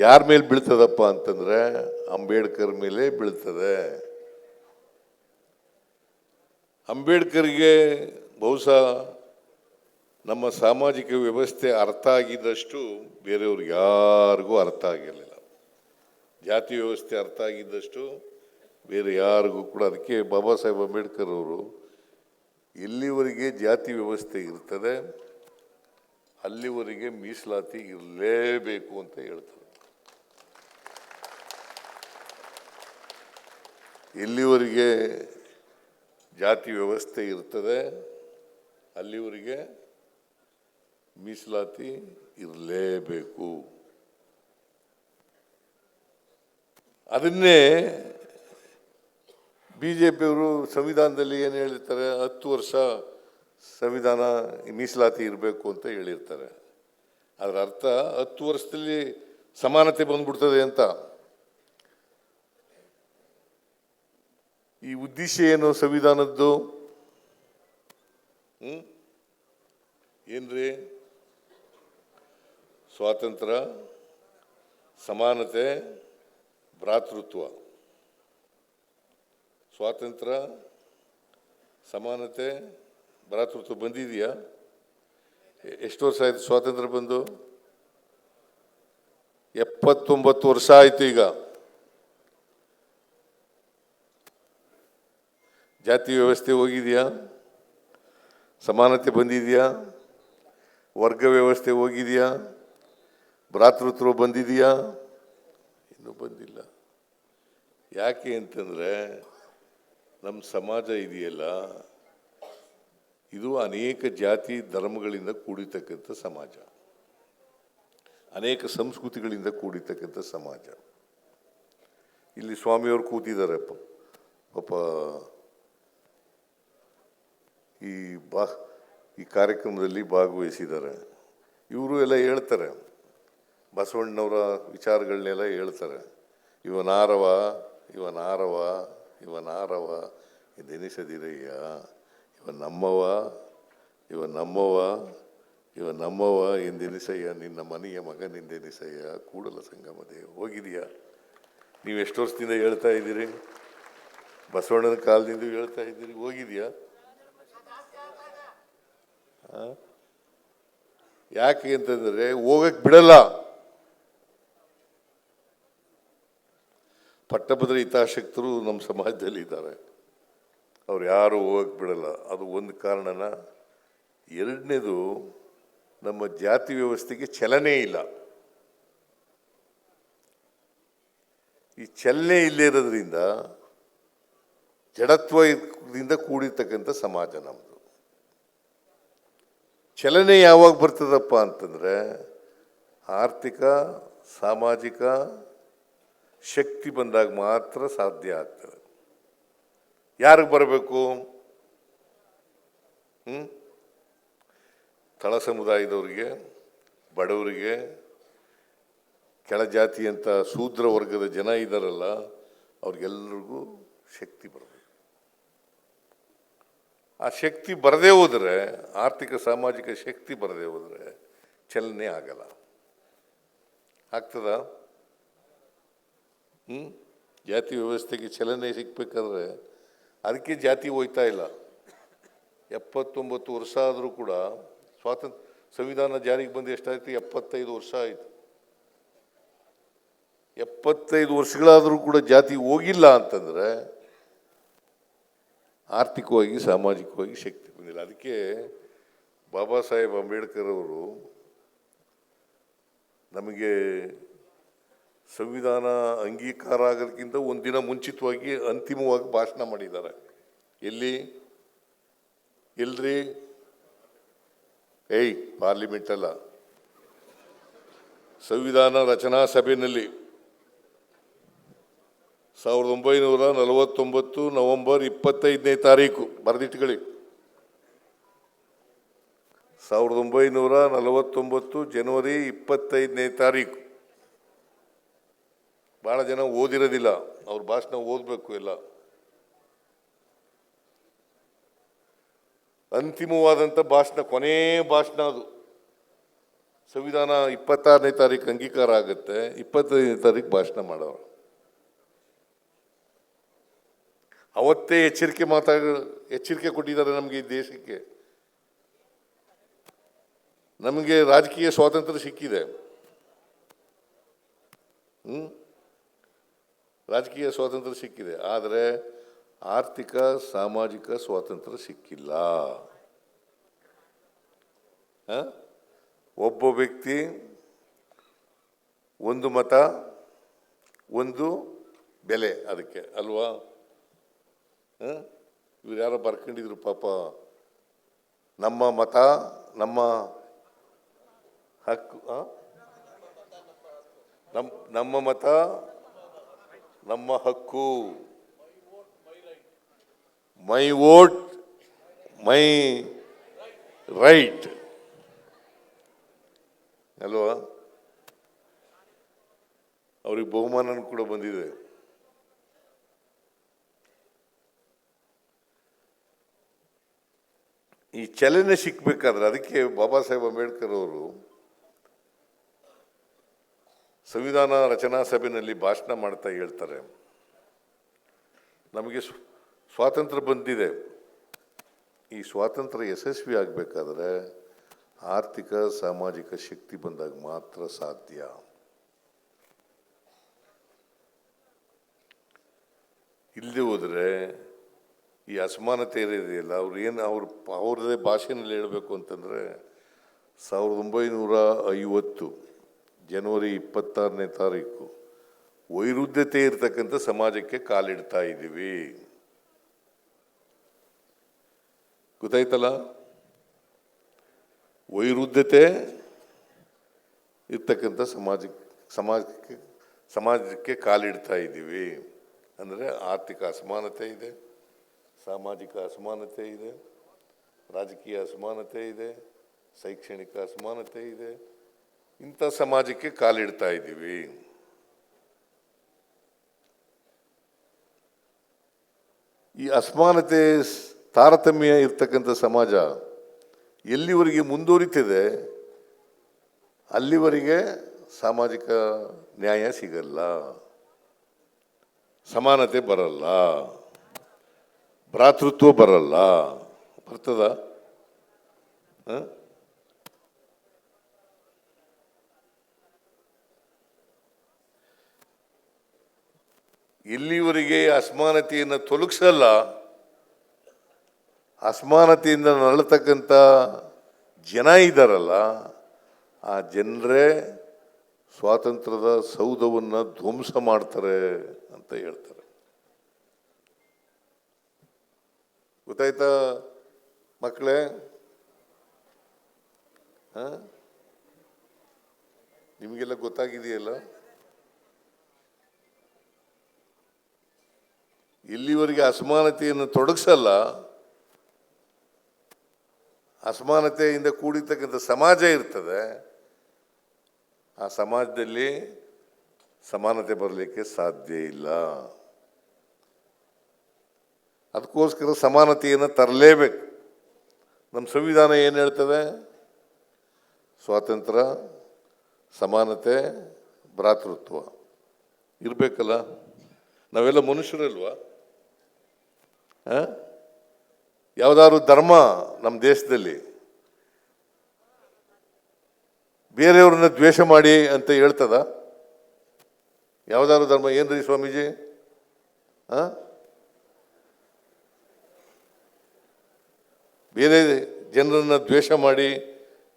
S7: ಯಾರ ಮೇಲೆ ಬೀಳ್ತದಪ್ಪ ಅಂತಂದ್ರೆ ಅಂಬೇಡ್ಕರ್ ಮೇಲೆ ಬೀಳ್ತದೆ. ಅಂಬೇಡ್ಕರ್ಗೆ ಬಹುಶಃ ನಮ್ಮ ಸಾಮಾಜಿಕ ವ್ಯವಸ್ಥೆ ಅರ್ಥ ಆಗಿದ್ದಷ್ಟು ಬೇರೆಯವ್ರಿಗೆ ಯಾರಿಗೂ ಅರ್ಥ ಆಗಿರಲಿಲ್ಲ. ಜಾತಿ ವ್ಯವಸ್ಥೆ ಅರ್ಥ ಆಗಿದ್ದಷ್ಟು ಬೇರೆ ಯಾರಿಗೂ ಕೂಡ. ಅದಕ್ಕೆ ಬಾಬಾ ಸಾಹೇಬ್ ಅಂಬೇಡ್ಕರ್ ಅವರು ಎಲ್ಲಿವರೆಗೆ ಜಾತಿ ವ್ಯವಸ್ಥೆ ಇರ್ತದೆ ಅಲ್ಲಿವರೆಗೆ ಮೀಸಲಾತಿ ಇರಲೇಬೇಕು ಅಂತ ಹೇಳ್ತಾರೆ. ಎಲ್ಲಿವರೆಗೆ ಜಾತಿ ವ್ಯವಸ್ಥೆ ಇರ್ತದೆ ಅಲ್ಲಿವರೆಗೆ ಮೀಸಲಾತಿ ಇರಲೇಬೇಕು. ಅದನ್ನೇ ಬಿಜೆಪಿಯವರು ಸಂವಿಧಾನದಲ್ಲಿ ಏನು ಹೇಳಿರ್ತಾರೆ, 10 ವರ್ಷ ಸಂವಿಧಾನ ಮೀಸಲಾತಿ ಇರಬೇಕು ಅಂತ ಹೇಳಿರ್ತಾರೆ. ಅದರ ಅರ್ಥ 10 ವರ್ಷದಲ್ಲಿ ಸಮಾನತೆ ಬಂದ್ಬಿಡ್ತದೆ ಅಂತ. ಈ ಉದ್ದೇಶ ಏನು ಸಂವಿಧಾನದ್ದು? ಏನ್ರಿ? ಸ್ವಾತಂತ್ರ್ಯ, ಸಮಾನತೆ, ಭ್ರಾತೃತ್ವ. ಸ್ವಾತಂತ್ರ್ಯ, ಸಮಾನತೆ, ಭ್ರಾತೃತ್ವ ಬಂದಿದೆಯಾ? ಎಷ್ಟು ವರ್ಷ ಆಯ್ತು ಸ್ವಾತಂತ್ರ್ಯ ಬಂದು? 79 ವರ್ಷ ಆಯ್ತು. ಈಗ ಜಾತಿ ವ್ಯವಸ್ಥೆ ಹೋಗಿದೆಯಾ? ಸಮಾನತೆ ಬಂದಿದೆಯಾ? ವರ್ಗ ವ್ಯವಸ್ಥೆ ಹೋಗಿದೆಯಾ? ಭ್ರಾತೃತ್ವ ಬಂದಿದೆಯಾ? ಇನ್ನೂ ಬಂದಿಲ್ಲ. ಯಾಕೆ ಅಂತಂದರೆ ನಮ್ಮ ಸಮಾಜ ಇದೆಯಲ್ಲ, ಇದು ಅನೇಕ ಜಾತಿ ಧರ್ಮಗಳಿಂದ ಕೂಡಿರ್ತಕ್ಕಂಥ ಸಮಾಜ, ಅನೇಕ ಸಂಸ್ಕೃತಿಗಳಿಂದ ಕೂಡಿರ್ತಕ್ಕಂಥ ಸಮಾಜ. ಇಲ್ಲಿ ಸ್ವಾಮಿಯವರು ಕೂತಿದ್ದಾರೆ, ಪಾಪ ಈ ಕಾರ್ಯಕ್ರಮದಲ್ಲಿ ಭಾಗವಹಿಸಿದ್ದಾರೆ. ಇವರು ಎಲ್ಲ ಹೇಳ್ತಾರೆ, ಬಸವಣ್ಣನವರ ವಿಚಾರಗಳನ್ನೆಲ್ಲ ಹೇಳ್ತಾರೆ. ಇವನಾರವ ಇವನಾರವ ಇವನಾರವ ಎಂದೆನಿಸದಿರಯ್ಯ, ಇವ ನಮ್ಮವ ಇವ ನಮ್ಮವ ಇವ ನಮ್ಮವ ಎಂದೆನಿಸಯ್ಯ, ನಿನ್ನ ಮನೆಯ ಮಗನೆಂದೆನಿಸಯ್ಯ, ಕೂಡಲ ಸಂಗಮದೇ. ಹೋಗಿದೆಯಾ? ನೀವು ಎಷ್ಟು ವರ್ಷದಿಂದ ಹೇಳ್ತಾ ಇದ್ದೀರಿ? ಬಸವಣ್ಣನ ಕಾಲದಿಂದ ಹೇಳ್ತಾ ಇದ್ದೀರಿ. ಹೋಗಿದೆಯಾ? ಯಾಕೆ ಅಂತಂದರೆ ಹೋಗಕ್ಕೆ ಬಿಡಲ್ಲ. ಪಟ್ಟಭದ್ರ ಹಿತಾಸಕ್ತರು ನಮ್ಮ ಸಮಾಜದಲ್ಲಿ ಇದ್ದಾರೆ, ಅವ್ರು ಯಾರು ಹೋಗಕ್ಕೆ ಬಿಡಲ್ಲ. ಅದು ಒಂದು ಕಾರಣನ. ಎರಡನೇದು, ನಮ್ಮ ಜಾತಿ ವ್ಯವಸ್ಥೆಗೆ ಚಲನೆ ಇಲ್ಲ. ಈ ಚಲನೆ ಇಲ್ಲೇ ಇರೋದ್ರಿಂದ ಜಡತ್ವದಿಂದ ಕೂಡಿರ್ತಕ್ಕಂಥ ಸಮಾಜ ನಮ್ಮದು. ಚಲನೆ ಯಾವಾಗ ಬರ್ತದಪ್ಪ ಅಂತಂದರೆ ಆರ್ಥಿಕ ಸಾಮಾಜಿಕ ಶಕ್ತಿ ಬಂದಾಗ ಮಾತ್ರ ಸಾಧ್ಯ ಆಗ್ತದೆ. ಯಾರಿಗೆ ಬರಬೇಕು? ತಳ ಸಮುದಾಯದವರಿಗೆ, ಬಡವರಿಗೆ, ಕೆಳಜಾತಿ ಅಂತ ಶೂದ್ರ ವರ್ಗದ ಜನ ಇದ್ದಾರಲ್ಲ, ಅವ್ರಿಗೆಲ್ಲರಿಗೂ ಶಕ್ತಿ ಬರಬೇಕು. ಆ ಶಕ್ತಿ ಬರದೇ ಹೋದರೆ, ಆರ್ಥಿಕ ಸಾಮಾಜಿಕ ಶಕ್ತಿ ಬರದೇ ಹೋದರೆ ಚಲನೆ ಆಗಲ್ಲ. ಆಗ್ತದ? ಜಾತಿ ವ್ಯವಸ್ಥೆಗೆ ಚಲನೆ ಸಿಗ್ಬೇಕಾದ್ರೆ ಅದಕ್ಕೆ ಜಾತಿ ಹೋಯ್ತಾ ಇಲ್ಲ. 79 ವರ್ಷ ಆದರೂ ಕೂಡ ಸಂವಿಧಾನ ಜಾರಿಗೆ ಬಂದು ಎಷ್ಟಾಯ್ತು? 75 ವರ್ಷ ಆಯಿತು. 75 ವರ್ಷಗಳಾದರೂ ಕೂಡ ಜಾತಿ ಹೋಗಿಲ್ಲ ಅಂತಂದರೆ ಆರ್ಥಿಕವಾಗಿ ಸಾಮಾಜಿಕವಾಗಿ ಶಕ್ತಿ ಬಂದಿಲ್ಲ. ಅದಕ್ಕೆ ಬಾಬಾ ಸಾಹೇಬ್ ಅಂಬೇಡ್ಕರ್ ಅವರು ನಮಗೆ ಸಂವಿಧಾನ ಅಂಗೀಕಾರ ಆಗೋದಕ್ಕಿಂತ ಒಂದಿನ ಮುಂಚಿತವಾಗಿ ಅಂತಿಮವಾಗಿ ಭಾಷಣ ಮಾಡಿದ್ದಾರೆ. ಎಲ್ರಿ? ಪಾರ್ಲಿಮೆಂಟ್ ಅಲ್ಲ, ಸಂವಿಧಾನ ರಚನಾ ಸಭೆಯಲ್ಲಿ 1949 ನವೆಂಬರ್ 25ನೇ ತಾರೀಕು ಬರೆದಿಟ್ಕೊಳ್ಳಿ. 1949 ಜನವರಿ 25ನೇ ತಾರೀಕು. ಭಾಳ ಜನ ಓದಿರೋದಿಲ್ಲ, ಅವ್ರ ಭಾಷಣ ಓದಬೇಕು ಎಲ್ಲ. ಅಂತಿಮವಾದಂಥ ಭಾಷಣ, ಕೊನೇ ಭಾಷಣ ಅದು. ಸಂವಿಧಾನ 26ನೇ ತಾರೀಕು ಅಂಗೀಕಾರ ಆಗುತ್ತೆ, 25ನೇ ತಾರೀಕು ಭಾಷಣ ಮಾಡೋರು. ಅವತ್ತೇ ಎಚ್ಚರಿಕೆ ಕೊಟ್ಟಿದ್ದಾರೆ ನಮಗೆ, ಈ ದೇಶಕ್ಕೆ. ನಮಗೆ ರಾಜಕೀಯ ಸ್ವಾತಂತ್ರ್ಯ ಸಿಕ್ಕಿದೆ. ರಾಜಕೀಯ ಸ್ವಾತಂತ್ರ್ಯ ಸಿಕ್ಕಿದೆ, ಆದರೆ ಆರ್ಥಿಕ ಸಾಮಾಜಿಕ ಸ್ವಾತಂತ್ರ್ಯ ಸಿಕ್ಕಿಲ್ಲ. ಒಬ್ಬ ವ್ಯಕ್ತಿ ಒಂದು ಮತ ಒಂದು ಬೆಲೆ ಅದಕ್ಕೆ ಅಲ್ವಾ? ಇವ್ರು ಯಾರೋ ಬರ್ಕೊಂಡಿದ್ರು ಪಾಪ, ನಮ್ಮ ಮತ ನಮ್ಮ ಹಕ್ಕು, ನಮ್ಮ ಮತ ನಮ್ಮ ಹಕ್ಕು, ಮೈ ವೋಟ್ ಮೈ ರೈಟ್ ಅಲ್ವಾ? ಅವ್ರಿಗೆ ಬಹುಮಾನ ಕೂಡ ಬಂದಿದೆ. ಈ ಚಲನೆ ಸಿಕ್ಬೇಕಾದ್ರೆ ಅದಕ್ಕೆ ಬಾಬಾ ಸಾಹೇಬ್ ಅಂಬೇಡ್ಕರ್ ಅವರು ಸಂವಿಧಾನ ರಚನಾ ಸಭೆಯಲ್ಲಿ ಭಾಷಣ ಮಾಡ್ತಾ ಹೇಳ್ತಾರೆ, ನಮಗೆ ಸ್ವಾತಂತ್ರ್ಯ ಬಂದಿದೆ, ಈ ಸ್ವಾತಂತ್ರ್ಯ ಯಶಸ್ವಿ ಆಗಬೇಕಾದ್ರೆ ಆರ್ಥಿಕ ಸಾಮಾಜಿಕ ಶಕ್ತಿ ಬಂದಾಗ ಮಾತ್ರ ಸಾಧ್ಯ. ಇಲ್ಲದೆ ಹೋದರೆ ಈ ಅಸಮಾನತೆ ಇದೆಯಲ್ಲ, ಅವ್ರದ್ದೇ ಭಾಷೆಯಲ್ಲಿ ಹೇಳಬೇಕು ಅಂತಂದರೆ 1950 ಜನವರಿ 26ನೇ ತಾರೀಕು ವೈರುಧ್ಯತೆ ಇರ್ತಕ್ಕಂಥ ಸಮಾಜಕ್ಕೆ ಕಾಲಿಡ್ತಾ ಇದ್ದೀವಿ. ಗೊತ್ತಾಯ್ತಲ್ಲ? ವೈರುಧ್ಯತೆ ಇರ್ತಕ್ಕಂಥ ಸಮಾಜಕ್ಕೆ ಕಾಲಿಡ್ತಾ ಇದ್ದೀವಿ. ಅಂದರೆ ಆರ್ಥಿಕ ಅಸಮಾನತೆ ಇದೆ, ಸಾಮಾಜಿಕ ಅಸಮಾನತೆ ಇದೆ, ರಾಜಕೀಯ ಅಸಮಾನತೆ ಇದೆ, ಶೈಕ್ಷಣಿಕ ಅಸಮಾನತೆ ಇದೆ. ಇಂಥ ಸಮಾಜಕ್ಕೆ ಕಾಲಿಡ್ತಾ ಇದ್ದೀವಿ. ಈ ಅಸಮಾನತೆ ತಾರತಮ್ಯ ಇರ್ತಕ್ಕಂಥ ಸಮಾಜ ಎಲ್ಲಿವರೆಗೆ ಮುಂದುವರಿತಿದೆ ಅಲ್ಲಿವರೆಗೆ ಸಾಮಾಜಿಕ ನ್ಯಾಯ ಸಿಗಲ್ಲ, ಸಮಾನತೆ ಬರಲ್ಲ, ಭ್ರಾತೃತ್ವ ಬರಲ್ಲ. ಬರ್ತದ? ಎಲ್ಲಿವರೆಗೆ ಅಸಮಾನತೆಯನ್ನು ತೊಲಗಿಸಲ್ಲ, ಅಸಮಾನತೆಯಿಂದ ನರಳತಕ್ಕಂಥ ಜನ ಇದ್ದಾರಲ್ಲ, ಆ ಜನರೇ ಸ್ವಾತಂತ್ರ್ಯದ ಸೌಧವನ್ನು ಧ್ವಂಸ ಮಾಡ್ತಾರೆ ಅಂತ ಹೇಳ್ತಾರೆ. ಗೊತ್ತಾಯ್ತಾ ಮಕ್ಕಳೇ? ನಿಮಗೆಲ್ಲ ಗೊತ್ತಾಗಿದೆಯಲ್ಲ? ಎಲ್ಲಿವರೆಗೆ ಅಸಮಾನತೆಯನ್ನು ತೊಡಗಿಸಲ್ಲ, ಅಸಮಾನತೆಯಿಂದ ಕೂಡಿರ್ತಕ್ಕಂಥ ಸಮಾಜ ಇರ್ತದೆ, ಆ ಸಮಾಜದಲ್ಲಿ ಸಮಾನತೆ ಬರಲಿಕ್ಕೆ ಸಾಧ್ಯ ಇಲ್ಲ. ಅದಕ್ಕೋಸ್ಕರ ಸಮಾನತೆಯನ್ನು ತರಲೇಬೇಕು. ನಮ್ಮ ಸಂವಿಧಾನ ಏನು ಹೇಳ್ತದೆ? ಸ್ವಾತಂತ್ರ್ಯ, ಸಮಾನತೆ, ಭ್ರಾತೃತ್ವ ಇರಬೇಕಲ್ಲ. ನಾವೆಲ್ಲ ಮನುಷ್ಯರಲ್ವಾ? ಯಾವುದಾದ್ರು ಧರ್ಮ ನಮ್ಮ ದೇಶದಲ್ಲಿ ಬೇರೆಯವ್ರನ್ನ ದ್ವೇಷ ಮಾಡಿ ಅಂತ ಹೇಳ್ತದ? ಯಾವುದಾದ್ರು ಧರ್ಮ? ಏನ್ರಿ ಸ್ವಾಮೀಜಿ? ಬೇರೆ ಜನರನ್ನ ದ್ವೇಷ ಮಾಡಿ,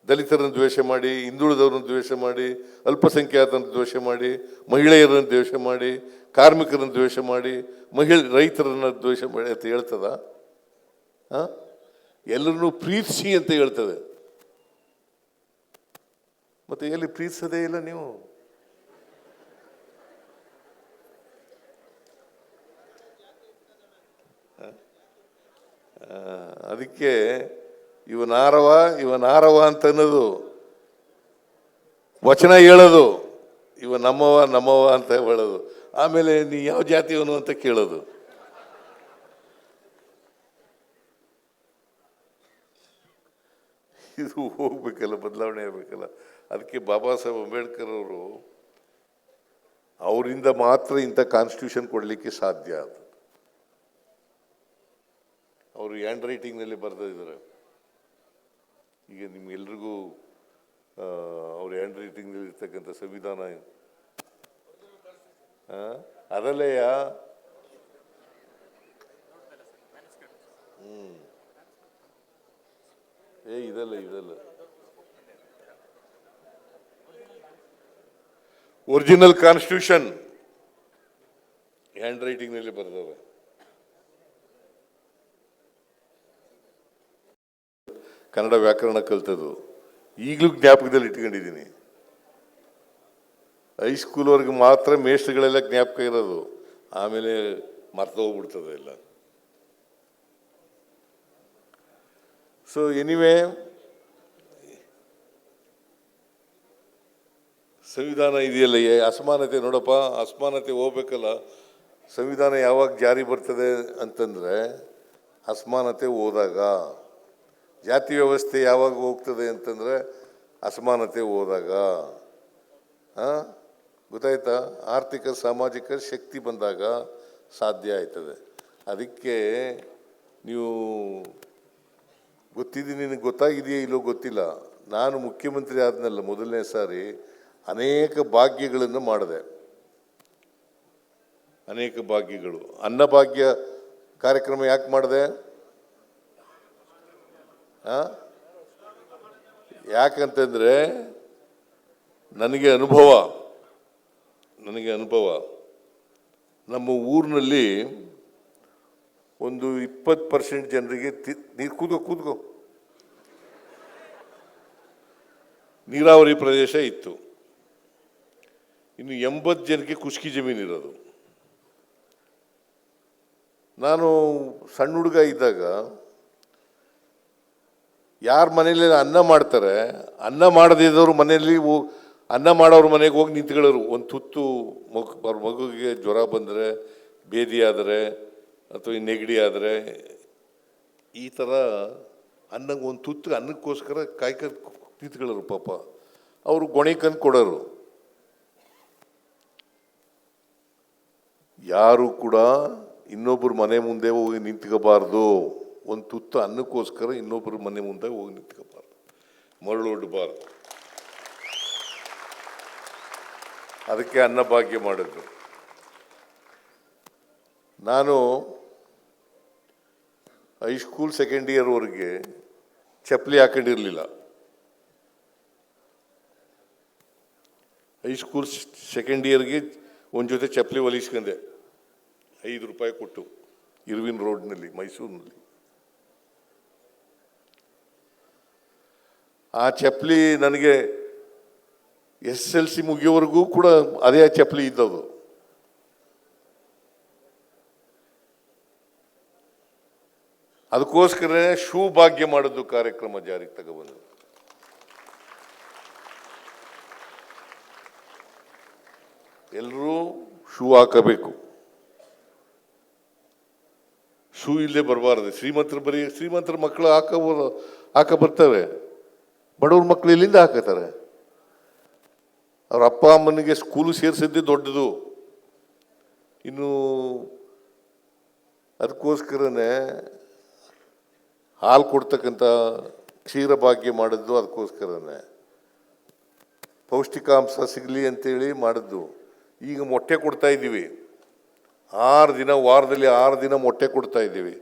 S7: ದಲಿತರನ್ನು ದ್ವೇಷ ಮಾಡಿ, ಹಿಂದುಳಿದವ್ರನ್ನ ದ್ವೇಷ ಮಾಡಿ, ಅಲ್ಪಸಂಖ್ಯಾತರನ್ನು ದ್ವೇಷ ಮಾಡಿ, ಮಹಿಳೆಯರನ್ನು ದ್ವೇಷ ಮಾಡಿ, ಕಾರ್ಮಿಕರನ್ನು ದ್ವೇಷ ಮಾಡಿ, ರೈತರನ್ನು ದ್ವೇಷ ಮಾಡಿ ಅಂತ ಹೇಳ್ತದ? ಎಲ್ಲರನ್ನೂ ಪ್ರೀತಿಸಿ ಅಂತ ಹೇಳ್ತದೆ. ಮತ್ತೆ ಎಲ್ಲಿ ಪ್ರೀತಿಸದೇ ಇಲ್ಲ ನೀವು? ಅದಕ್ಕೆ ಇವನಾರವ ಅಂತ ಅನ್ನೋದು ವಚನ ಹೇಳೋದು, ಇವ ನಮ್ಮವ ಅಂತ ಹೇಳೋದು, ಆಮೇಲೆ ನೀ ಯಾವ ಜಾತಿಯವನು ಅಂತ ಕೇಳೋದು. ಇದು ಹೋಗ್ಬೇಕಲ್ಲ, ಬದಲಾವಣೆ ಆಗಬೇಕಲ್ಲ. ಅದಕ್ಕೆ ಬಾಬಾ ಸಾಹೇಬ್ ಅಂಬೇಡ್ಕರ್ ಅವರು ಅವರಿಂದ ಮಾತ್ರ ಇಂಥ ಕಾನ್ಸ್ಟಿಟ್ಯೂಷನ್ ಕೊಡಲಿಕ್ಕೆ ಸಾಧ್ಯ. ಅದು ಅವರು ಹ್ಯಾಂಡ್ ರೈಟಿಂಗ್ನಲ್ಲಿ ಬರೆದಿದ್ದಾರೆ. ಈಗ ನಿಮ್ಗೆಲ್ರಿಗೂ ಅವ್ರ ಹ್ಯಾಂಡ್ ರೈಟಿಂಗ್ ಇರ್ತಕ್ಕಂಥ ಸಂವಿಧಾನ ಅದಲ್ಲಯ್ಯ. ಇದಲ್ಲ ಒರಿಜಿನಲ್ ಕಾನ್ಸ್ಟಿಟ್ಯೂಷನ್ ಹ್ಯಾಂಡ್ ರೈಟಿಂಗ್ ನಲ್ಲಿ ಬರೆದವೆ. ಕನ್ನಡ ವ್ಯಾಕರಣ ಕಲ್ತದ್ದು ಈಗಲೂ ಜ್ಞಾಪಕದಲ್ಲಿ ಇಟ್ಕೊಂಡಿದ್ದೀನಿ. ಹೈಸ್ಕೂಲ್ವರೆಗೆ ಮಾತ್ರ ಮೇಷ್ಟ್ರುಗಳೆಲ್ಲ ಜ್ಞಾಪಕ ಇರೋದು, ಆಮೇಲೆ ಮರ್ತು ಹೋಗ್ಬಿಡ್ತದೆ ಎಲ್ಲ. ಸೊ ಎನಿವೇ, ಸಂವಿಧಾನ ಇದೆಯಲ್ಲ, ಅಸಮಾನತೆ ನೋಡಪ್ಪ, ಅಸಮಾನತೆ ಹೋಗ್ಬೇಕಲ್ಲ. ಸಂವಿಧಾನ ಯಾವಾಗ ಜಾರಿ ಬರ್ತದೆ ಅಂತಂದರೆ ಅಸಮಾನತೆ ಹೋದಾಗ. ಜಾತಿ ವ್ಯವಸ್ಥೆ ಯಾವಾಗ ಹೋಗ್ತದೆ ಅಂತಂದರೆ ಅಸಮಾನತೆ ಹೋದಾಗ. ಗೊತ್ತಾಯ್ತಾ? ಆರ್ಥಿಕ ಸಾಮಾಜಿಕ ಶಕ್ತಿ ಬಂದಾಗ ಸಾಧ್ಯ ಆಯ್ತದೆ. ಅದಕ್ಕೆ ನೀವು ನಿನಗೆ ಗೊತ್ತಾಗಿದೆಯೋ ಇಲ್ಲೋ ಗೊತ್ತಿಲ್ಲ, ನಾನು ಮುಖ್ಯಮಂತ್ರಿ ಆದ್ನಲ್ಲ ಮೊದಲನೇ ಸಾರಿ ಅನೇಕ ಭಾಗ್ಯಗಳನ್ನು ಮಾಡಿದೆ. ಅನೇಕ ಭಾಗ್ಯಗಳು. ಅನ್ನಭಾಗ್ಯ ಕಾರ್ಯಕ್ರಮ ಯಾಕೆ ಮಾಡಿದೆ? ಯಾಕಂತಂದರೆ ನನಗೆ ಅನುಭವ. ನಮ್ಮ ಊರಿನಲ್ಲಿ ಒಂದು 20% ಜನರಿಗೆ ನೀರು ಕೂತ್ಕೋ ನೀರಾವರಿ ಪ್ರದೇಶ ಇತ್ತು. ಇನ್ನು 80 ಜನಕ್ಕೆ ಖುಷ್ಕಿ ಜಮೀನಿರೋದು. ನಾನು ಸಣ್ಣ ಹುಡುಗ ಇದ್ದಾಗ ಯಾರ ಮನೇಲಿ ಅನ್ನ ಮಾಡ್ತಾರೆ, ಅನ್ನ ಮಾಡದಿದ್ದವ್ರ ಮನೆಯಲ್ಲಿ ಅನ್ನ ಮಾಡೋರ ಮನೆಗೆ ಹೋಗಿ ನಿಂತ್ಕೊಳ್ಳೋರು. ಒಂದು ತುತ್ತು ಅವ್ರ ಮಗುವಿಗೆ ಜ್ವರ ಬಂದರೆ, ಬೇದಿ ಆದರೆ, ಅಥವಾ ನೆಗಡಿ ಆದರೆ, ಈ ಥರ ಒಂದು ತುತ್ತು ಅನ್ನಕ್ಕೋಸ್ಕರ ಕಾಯ್ಕೊಂಡು ನಿಂತ್ಕೊಳ್ಳೋರು. ಪಾಪ ಅವರು ಗೊಣಿಕಂದು ಕೊಡೋರು. ಯಾರು ಕೂಡ ಇನ್ನೊಬ್ಬರು ಮನೆ ಮುಂದೆ ಹೋಗಿ ನಿಂತ್ಕೋಬಾರ್ದು. ಒಂದು ತುತ್ತು ಅನ್ನಕ್ಕೋಸ್ಕರ ಇನ್ನೊಬ್ಬರು ಮನೆ ಮುಂದೆ ಹೋಗಿ ನಿಂತ್ಕೋಬಾರ್ದು, ಮರಳೊಡ್ಡಬಾರ್ದು. ಅದಕ್ಕೆ ಅನ್ನಭಾಗ್ಯ ಮಾಡಿದ್ರು. ನಾನು ಹೈಸ್ಕೂಲ್ ಸೆಕೆಂಡ್ ಇಯರ್ವರೆಗೆ ಚಪ್ಪಲಿ ಹಾಕೊಂಡಿರಲಿಲ್ಲ. ಹೈಸ್ಕೂಲ್ ಸೆಕೆಂಡ್ ಇಯರ್ಗೆ ಒಂದು ಜೊತೆ ಚಪ್ಪಲಿ ಹೊಲಿಸ್ಕೊಂಡೆ, 5 ರೂಪಾಯಿ ಕೊಟ್ಟು, ಇರ್ವಿನ್ ರೋಡ್ನಲ್ಲಿ, ಮೈಸೂರಿನಲ್ಲಿ. ಆ ಚಪ್ಪಲಿ ನನಗೆ SSLC ಮುಗಿಯೋವರೆಗೂ ಕೂಡ ಅದೇ ಚಪ್ಪಲಿ ಇದ್ದದು. ಅದಕ್ಕೋಸ್ಕರ ಶೂ ಭಾಗ್ಯ ಮಾಡೋದು ಕಾರ್ಯಕ್ರಮ ಜಾರಿಗೆ ತಗೊಬಂದು. ಎಲ್ಲರೂ ಶೂ ಹಾಕಬೇಕು. ಶೂ ಇಲ್ಲದೆ ಬರಬಾರ್ದು. ಶ್ರೀಮಂತರ ಮಕ್ಕಳು ಹಾಕ ಬರ್ತವೆ, ಬಡವ್ರ ಮಕ್ಕಳು ಎಲ್ಲಿಂದ ಹಾಕತಾರೆ? ಅವ್ರ ಅಪ್ಪ ಅಮ್ಮನಿಗೆ ಸ್ಕೂಲು ಸೇರಿಸಿದ್ದೇ ದೊಡ್ಡದು. ಇನ್ನು ಅದಕ್ಕೋಸ್ಕರನೇ ಹಾಲು ಕೊಡ್ತಕ್ಕಂಥ ಕ್ಷೀರ ಭಾಗ್ಯ ಮಾಡಿದ್ದು ಅದಕ್ಕೋಸ್ಕರನೇ, ಪೌಷ್ಟಿಕಾಂಶ ಸಿಗಲಿ ಅಂತೇಳಿ ಮಾಡಿದ್ದು. ಈಗ ಮೊಟ್ಟೆ ಕೊಡ್ತಾ ಇದ್ದೀವಿ, 6 ದಿನ, ವಾರದಲ್ಲಿ 6 ದಿನ ಮೊಟ್ಟೆ ಕೊಡ್ತಾ ಇದ್ದೀವಿ.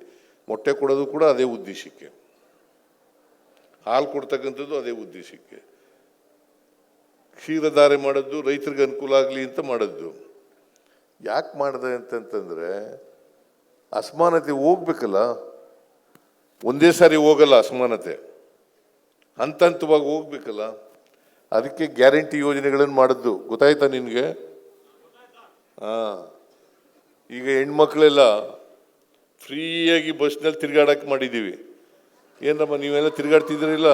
S7: ಮೊಟ್ಟೆ ಕೊಡೋದು ಕೂಡ ಅದೇ ಉದ್ದೇಶಕ್ಕೆ, ಹಾಲು ಕೊಡ್ತಕ್ಕಂಥದ್ದು ಅದೇ ಉದ್ದೇಶಕ್ಕೆ. ಕ್ಷೀರಧಾರೆ ಮಾಡಿದ್ದು ರೈತರಿಗೆ ಅನುಕೂಲ ಆಗಲಿ ಅಂತ ಮಾಡಿದ್ದು. ಯಾಕೆ ಮಾಡಿದೆ ಅಂತಂತಂದರೆ ಅಸಮಾನತೆ ಹೋಗ್ಬೇಕಲ್ಲ. ಒಂದೇ ಸಾರಿ ಹೋಗಲ್ಲ ಅಸಮಾನತೆ, ಹಂತ ಹಂತವಾಗಿ ಹೋಗ್ಬೇಕಲ್ಲ. ಅದಕ್ಕೆ ಗ್ಯಾರಂಟಿ ಯೋಜನೆಗಳನ್ನು ಮಾಡಿದ್ದು. ಗೊತ್ತಾಯ್ತಾ ನಿನಗೆ? ಈಗ ಹೆಣ್ಮಕ್ಳೆಲ್ಲ ಫ್ರೀಯಾಗಿ ಬಸ್ನಲ್ಲಿ ತಿರುಗಾಡಕ್ಕೆ ಮಾಡಿದ್ದೀವಿ. ಏನಮ್ಮ ನೀವೆಲ್ಲ ತಿರುಗಾಡ್ತಿದ್ರಿಲ್ಲ?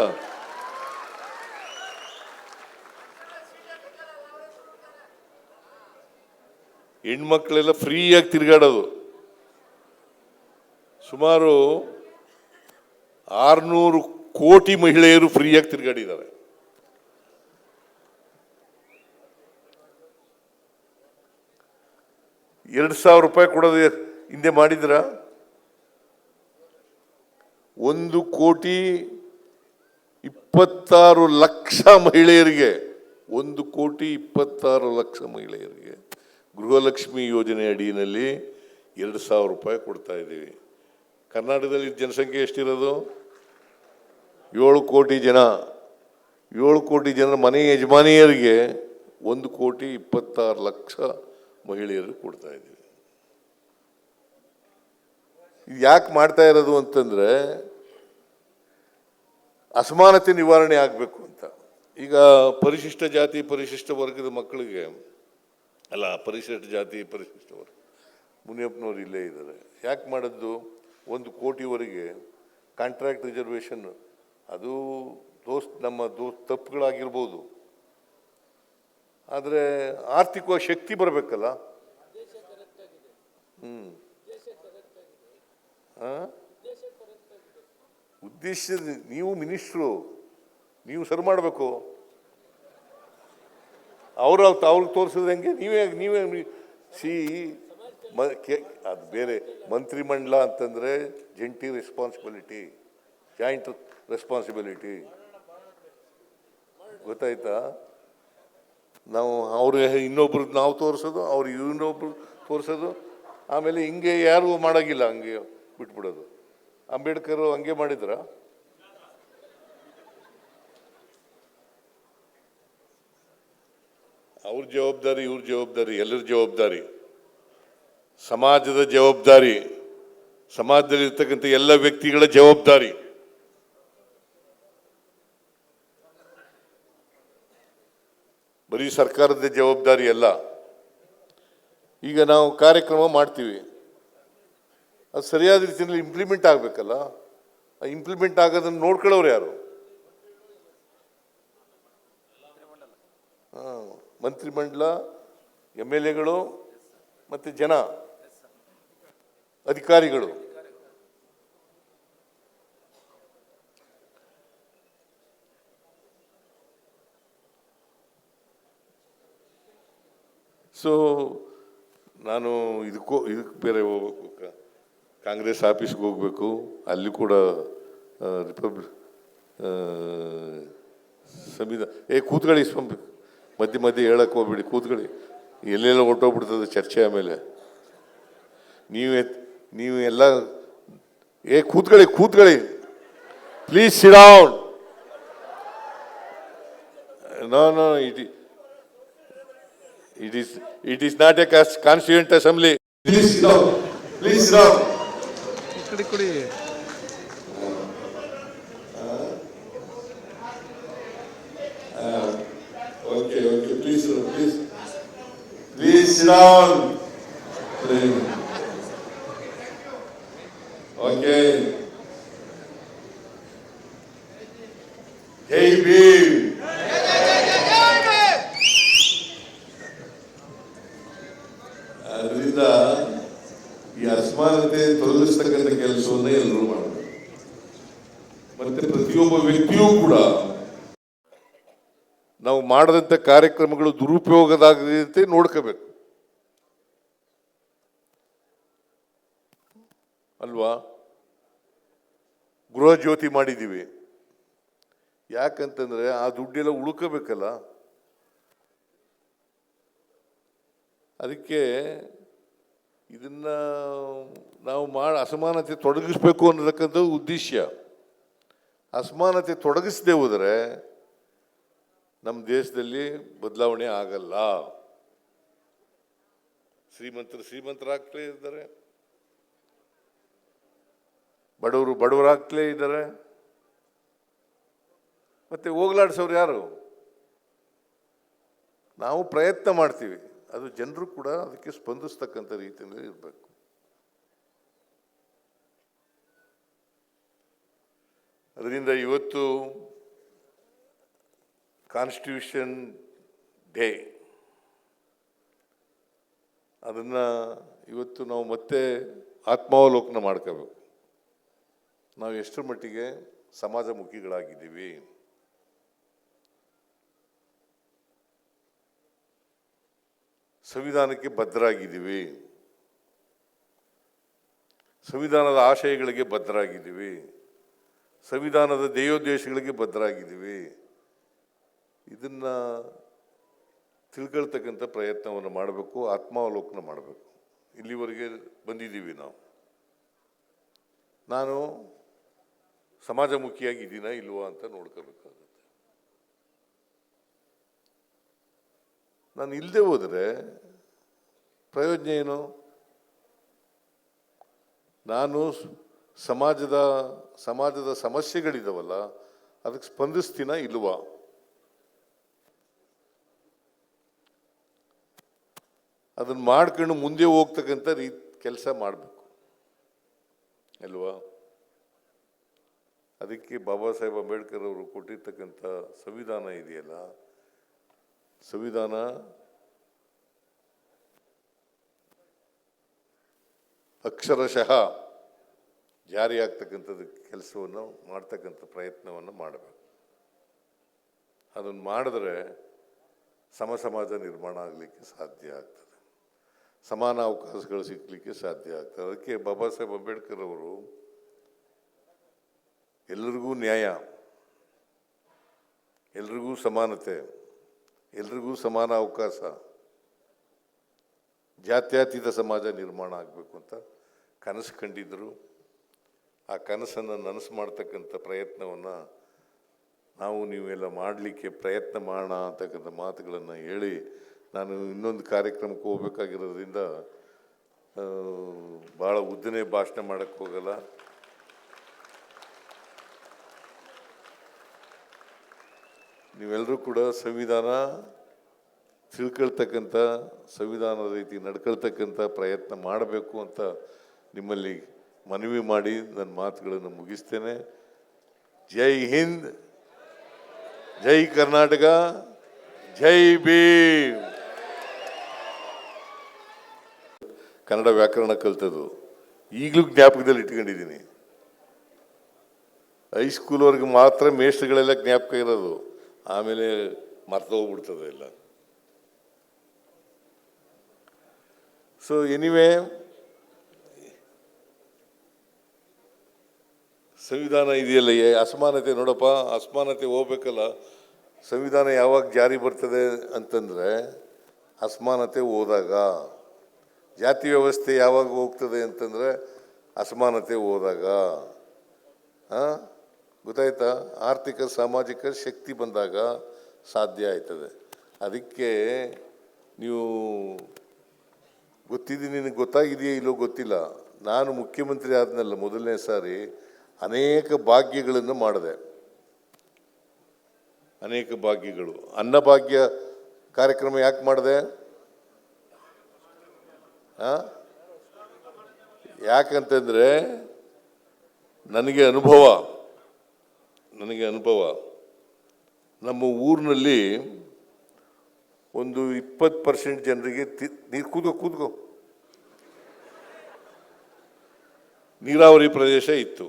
S7: ಹೆಣ್ಮಕ್ಳೆಲ್ಲ ಫ್ರೀಯಾಗಿ ತಿರುಗಾಡೋದು. ಸುಮಾರು 600 ಕೋಟಿ ಮಹಿಳೆಯರು ಫ್ರೀಯಾಗಿ ತಿರುಗಾಡಿದ್ದಾರೆ. ₹2,000 ಕೊಡೋದು ಹಿಂದೆ ಮಾಡಿದ್ರ? 1,20,00,000 26 ಲಕ್ಷ ಮಹಿಳೆಯರಿಗೆ 1,26,00,000 ಮಹಿಳೆಯರಿಗೆ ಗೃಹಲಕ್ಷ್ಮಿ ಯೋಜನೆ ಅಡಿಯಲ್ಲಿ 2,000 ರೂಪಾಯಿ ಕೊಡ್ತಾ ಇದ್ದೀವಿ. ಕರ್ನಾಟಕದಲ್ಲಿ ಜನಸಂಖ್ಯೆ ಎಷ್ಟಿರೋದು? 7 ಕೋಟಿ ಜನ. 7 ಕೋಟಿ ಜನರ ಮನೆ ಯಜಮಾನಿಯರಿಗೆ 1,26,00,000 ಮಹಿಳೆಯರಿಗೆ ಕೊಡ್ತಾ ಇದ್ದೀವಿ. ಇದು ಯಾಕೆ ಮಾಡ್ತಾ ಇರೋದು ಅಂತಂದ್ರೆ ಅಸಮಾನತೆ ನಿವಾರಣೆ ಆಗಬೇಕು ಅಂತ. ಈಗ ಪರಿಶಿಷ್ಟ ಜಾತಿ ಪರಿಶಿಷ್ಟ ವರ್ಗದ ಮಕ್ಕಳಿಗೆ ಅಲ್ಲ, ಪರಿಶಿಷ್ಟ ಜಾತಿ ಪರಿಶಿಷ್ಟ ವರ್ಗ ಮುನಿಯಪ್ಪನವ್ರು ಇಲ್ಲೇ ಇದ್ದಾರೆ. ಯಾಕೆ ಮಾಡಿದ್ದು? 1 ಕೋಟಿವರೆಗೆ ಕಾಂಟ್ರಾಕ್ಟ್ ರಿಸರ್ವೇಷನ್, ಅದು ನಮ್ಮ ತಪ್ಪುಗಳಾಗಿರ್ಬೋದು, ಆದರೆ ಆರ್ಥಿಕವಾಗಿ ಶಕ್ತಿ ಬರಬೇಕಲ್ಲ. ಉದ್ದೇಶ ನೀವು ಮಿನಿಸ್ಟ್ರು, ನೀವು ಸರಿ ಮಾಡಬೇಕು. ಅವ್ರಿಗೆ ತೋರಿಸಿದ್ರೆ ಹೆಂಗೆ? ನೀವೇ ಅದು ಬೇರೆ. ಮಂತ್ರಿಮಂಡಲ ಅಂತಂದ್ರೆ ಜಾಯಿಂಟ್ ರೆಸ್ಪಾನ್ಸಿಬಿಲಿಟಿ, ಗೊತ್ತಾಯ್ತಾ? ನಾವು ಇನ್ನೊಬ್ರು ನಾವು ತೋರಿಸೋದು, ಇನ್ನೊಬ್ರು ತೋರಿಸೋದು, ಆಮೇಲೆ ಹಿಂಗೆ ಯಾರು ಮಾಡೋಂಗಿಲ್ಲ, ಹಂಗೆ ಬಿಟ್ಬಿಡೋದು. ಅಂಬೇಡ್ಕರ್ ಹಂಗೆ ಮಾಡಿದ್ರ? ಅವ್ರ ಜವಾಬ್ದಾರಿ, ಇವ್ರ ಜವಾಬ್ದಾರಿ, ಎಲ್ಲರ ಜವಾಬ್ದಾರಿ, ಸಮಾಜದ ಜವಾಬ್ದಾರಿ, ಸಮಾಜದಲ್ಲಿರ್ತಕ್ಕಂಥ ಎಲ್ಲ ವ್ಯಕ್ತಿಗಳ ಜವಾಬ್ದಾರಿ. ಬರೀ ಸರ್ಕಾರದ ಜವಾಬ್ದಾರಿ ಅಲ್ಲ. ಈಗ ನಾವು ಕಾರ್ಯಕ್ರಮ ಮಾಡ್ತೀವಿ, ಅದು ಸರಿಯಾದ ರೀತಿಯಲ್ಲಿ ಇಂಪ್ಲಿಮೆಂಟ್ ಆಗಬೇಕಲ್ಲ. ಆ ಇಂಪ್ಲಿಮೆಂಟ್ ಆಗೋದನ್ನು ನೋಡ್ಕೊಳ್ಳೋರು ಯಾರು? ಮಂತ್ರಿಮಂಡಲ, MLAಗಳು ಮತ್ತು ಜನ, ಅಧಿಕಾರಿಗಳು. ಸೊ ನಾನು ಇದಕ್ಕೆ ಬೇರೆ ಹೋಗ್ಬೇಕು, ಕಾಂಗ್ರೆಸ್ ಆಫೀಸ್ಗೆ ಹೋಗ್ಬೇಕು. ಅಲ್ಲಿ ಕೂಡ ಸಂವಿಧಾನ ಕೂತ್ಕೊಳ್ಳಿ, ಮಧ್ಯೆ ಹೇಳಕ್ಕೆ ಹೋಗ್ಬಿಡಿ, ಕೂತ್ಕೊಳ್ಳಿ. ಎಲ್ಲೆಲ್ಲ ಹೊರಟೋಗ್ಬಿಡ್ತದೆ ಚರ್ಚೆ. ಆಮೇಲೆ ನೀವು ಎಲ್ಲ ಕೂತ್ಕೊಳ್ಳಿ please sit down. No it is not a constituent assembly. Please sit down. Okay, please sit down. Okay. Hey Bill. ಅದರಿಂದ ಈ ಅಸಮಾನತೆ ತೊಲಗಿಸ್ತಕ್ಕಂಥ ಕೆಲಸವನ್ನೇ ಎಲ್ಲರೂ ಮಾಡಬೇಕು. ಮತ್ತೆ ಪ್ರತಿಯೊಬ್ಬ ವ್ಯಕ್ತಿಯೂ ಕೂಡ ನಾವು ಮಾಡದಂತ ಕಾರ್ಯಕ್ರಮಗಳು ದುರುಪಯೋಗದಾಗದಂತೆ ನೋಡ್ಕೋಬೇಕು ಅಲ್ವಾ? ಗೃಹ ಜ್ಯೋತಿ ಮಾಡಿದ್ದೀವಿ, ಯಾಕಂತಂದ್ರೆ ಆ ದುಡ್ಡೆಲ್ಲ ಉಳ್ಕೋಬೇಕಲ್ಲ. ಅದಕ್ಕೆ ಇದನ್ನ ನಾವು ಅಸಮಾನತೆ ತೊಡಗಿಸ್ಬೇಕು ಅನ್ನತಕ್ಕಂಥ ಉದ್ದೇಶ. ಅಸಮಾನತೆ ತೊಡಗಿಸದೆ ಹೋದರೆ ನಮ್ಮ ದೇಶದಲ್ಲಿ ಬದಲಾವಣೆ ಆಗಲ್ಲ. ಶ್ರೀಮಂತರಾಗ್ತಲೇ ಇದ್ದಾರೆ, ಬಡವರಾಗ್ತಲೇ ಇದ್ದಾರೆ. ಮತ್ತೆ ಹೋಗ್ಲಾಡ್ಸೋರು ಯಾರು? ನಾವು ಪ್ರಯತ್ನ ಮಾಡ್ತೀವಿ, ಅದು ಜನರು ಕೂಡ ಅದಕ್ಕೆ ಸ್ಪಂದಿಸ್ತಕ್ಕಂಥ ರೀತಿಯಲ್ಲಿ ಇರಬೇಕು. ಅದರಿಂದ ಇವತ್ತು ಕಾನ್ಸ್ಟಿಟ್ಯೂಷನ್ ಡೇ, ಅದನ್ನು ಇವತ್ತು ನಾವು ಮತ್ತೆ ಆತ್ಮಾವಲೋಕನ ಮಾಡ್ಕೋಬೇಕು. ನಾವು ಎಷ್ಟರ ಮಟ್ಟಿಗೆ ಸಮಾಜಮುಖಿಗಳಾಗಿದ್ದೀವಿ, ಸಂವಿಧಾನಕ್ಕೆ ಬದ್ಧರಾಗಿದ್ದೀವಿ, ಸಂವಿಧಾನದ ಆಶಯಗಳಿಗೆ ಬದ್ಧರಾಗಿದ್ದೀವಿ, ಸಂವಿಧಾನದ ಧ್ಯೇಯೋದ್ದೇಶಗಳಿಗೆ ಬದ್ಧರಾಗಿದ್ದೀವಿ. ಇದನ್ನು ತಿಳ್ಕೊಳ್ತಕ್ಕಂಥ ಪ್ರಯತ್ನವನ್ನು ಮಾಡಬೇಕು, ಆತ್ಮಾವಲೋಕನ ಮಾಡಬೇಕು. ಇಲ್ಲಿವರೆಗೆ ಬಂದಿದ್ದೀವಿ ನಾವು. ನಾನು ಸಮಾಜಮುಖಿಯಾಗಿದ್ದೀನಾ ಇಲ್ವಾ ಅಂತ ನೋಡ್ಕೋಬೇಕಾಗುತ್ತೆ. ನಾನು ಇಲ್ಲದೆ ಹೋದರೆ ಪ್ರಯೋಜನ ಏನು? ನಾನು ಸಮಾಜದ ಸಮಸ್ಯೆಗಳಿದಾವಲ್ಲ ಅದಕ್ಕೆ ಸ್ಪಂದಿಸ್ತೀನ ಇಲ್ವಾ? ಅದನ್ನು ಮಾಡ್ಕೊಂಡು ಮುಂದೆ ಹೋಗ್ತಕ್ಕಂಥ ಕೆಲಸ ಮಾಡಬೇಕು ಅಲ್ವಾ? ಅದಕ್ಕೆ ಬಾಬಾ ಸಾಹೇಬ್ ಅಂಬೇಡ್ಕರ್ ಅವರು ಕೊಟ್ಟಿರ್ತಕ್ಕಂಥ ಸಂವಿಧಾನ ಇದೆಯಲ್ಲ, ಸಂವಿಧಾನ ಅಕ್ಷರಶಃ ಜಾರಿಯಾಗ್ತಕ್ಕಂಥದ್ದು ಕೆಲಸವನ್ನು ಮಾಡ್ತಕ್ಕಂಥ ಪ್ರಯತ್ನವನ್ನು ಮಾಡಬೇಕು. ಅದನ್ನು ಮಾಡಿದ್ರೆ ಸಮಾಜ ನಿರ್ಮಾಣ ಆಗಲಿಕ್ಕೆ ಸಾಧ್ಯ ಆಗ್ತದೆ, ಸಮಾನ ಅವಕಾಶಗಳು ಸಿಗಲಿಕ್ಕೆ ಸಾಧ್ಯ ಆಗ್ತದೆ. ಅದಕ್ಕೆ ಬಾಬಾ ಸಾಹೇಬ್ ಅಂಬೇಡ್ಕರ್ ಅವರು ಎಲ್ರಿಗೂ ನ್ಯಾಯ, ಎಲ್ರಿಗೂ ಸಮಾನತೆ, ಎಲ್ರಿಗೂ ಸಮಾನ ಅವಕಾಶ, ಜಾತ್ಯತೀತ ಸಮಾಜ ನಿರ್ಮಾಣ ಆಗಬೇಕು ಅಂತ ಕನಸು ಕಂಡಿದ್ದರು. ಆ ಕನಸನ್ನು ನನಸು ಮಾಡ್ತಕ್ಕಂಥ ಪ್ರಯತ್ನವನ್ನು ನಾವು ನೀವೆಲ್ಲ ಮಾಡಲಿಕ್ಕೆ ಪ್ರಯತ್ನ ಮಾಡೋಣ ಅಂತಕ್ಕಂಥ ಮಾತುಗಳನ್ನು ಹೇಳಿ ನಾನು ಇನ್ನೊಂದು ಕಾರ್ಯಕ್ರಮಕ್ಕೆ ಹೋಗ್ಬೇಕಾಗಿರೋದ್ರಿಂದ ಭಾಳ ಉದ್ದನೇ ಭಾಷಣ ಮಾಡೋಕ್ಕೆ ಹೋಗಲ್ಲ. ನೀವೆಲ್ಲರೂ ಕೂಡ ಸಂವಿಧಾನ ತಿಳ್ಕೊಳ್ತಕ್ಕಂಥ, ಸಂವಿಧಾನದ ರೀತಿ ನಡ್ಕೊಳ್ತಕ್ಕಂಥ ಪ್ರಯತ್ನ ಮಾಡಬೇಕು ಅಂತ ನಿಮ್ಮಲ್ಲಿ ಮನವಿ ಮಾಡಿ ನನ್ನ ಮಾತುಗಳನ್ನು ಮುಗಿಸ್ತೇನೆ. ಜೈ ಹಿಂದ್, ಜೈ ಕರ್ನಾಟಕ, ಜೈ ಭೀಮ್. ಕನ್ನಡ ವ್ಯಾಕರಣ ಕಲ್ತದ್ದು ಈಗಲೂ ಜ್ಞಾಪಕದಲ್ಲಿ ಇಟ್ಕೊಂಡಿದ್ದೀನಿ. ಹೈಸ್ಕೂಲ್ವರೆಗೆ ಮಾತ್ರ ಮೇಷ್ಟ್ರುಗಳೆಲ್ಲ ಜ್ಞಾಪಕ ಇರೋದು, ಆಮೇಲೆ ಮರ್ತೋಗ್ಬಿಡ್ತದೆ ಎಲ್ಲ. ಸೊ ಎನಿವೇ, ಸಂವಿಧಾನ ಇದೆಯಲ್ಲ, ಅಸಮಾನತೆ ನೋಡಪ್ಪ, ಅಸಮಾನತೆ ಹೋಗ್ಬೇಕಲ್ಲ. ಸಂವಿಧಾನ ಯಾವಾಗ ಜಾರಿ ಬರ್ತದೆ ಅಂತಂದರೆ ಅಸಮಾನತೆ ಹೋದಾಗ. ಜಾತಿ ವ್ಯವಸ್ಥೆ ಯಾವಾಗ ಹೋಗ್ತದೆ ಅಂತಂದರೆ ಅಸಮಾನತೆ ಹೋದಾಗ. ಗೊತ್ತಾಯ್ತಾ? ಆರ್ಥಿಕ ಸಾಮಾಜಿಕ ಶಕ್ತಿ ಬಂದಾಗ ಸಾಧ್ಯ ಆಯ್ತದೆ. ಅದಕ್ಕೆ ನೀವು ನಿನಗೆ ಗೊತ್ತಾಗಿದೆಯೋ ಇಲ್ಲೋ ಗೊತ್ತಿಲ್ಲ, ನಾನು ಮುಖ್ಯಮಂತ್ರಿ ಆದ್ನಲ್ಲ ಮೊದಲನೇ ಸಾರಿ ಅನೇಕ ಭಾಗ್ಯಗಳನ್ನು ಮಾಡಿದೆ. ಅನೇಕ ಭಾಗ್ಯಗಳು. ಅನ್ನಭಾಗ್ಯ ಕಾರ್ಯಕ್ರಮ ಯಾಕೆ ಮಾಡಿದೆ? ಯಾಕಂತಂದರೆ ನನಗೆ ಅನುಭವ. ನಮ್ಮ ಊರಿನಲ್ಲಿ ಒಂದು 20% ಜನರಿಗೆ ನೀರು ಕೂತ್ಕೋ ನೀರಾವರಿ ಪ್ರದೇಶ ಇತ್ತು.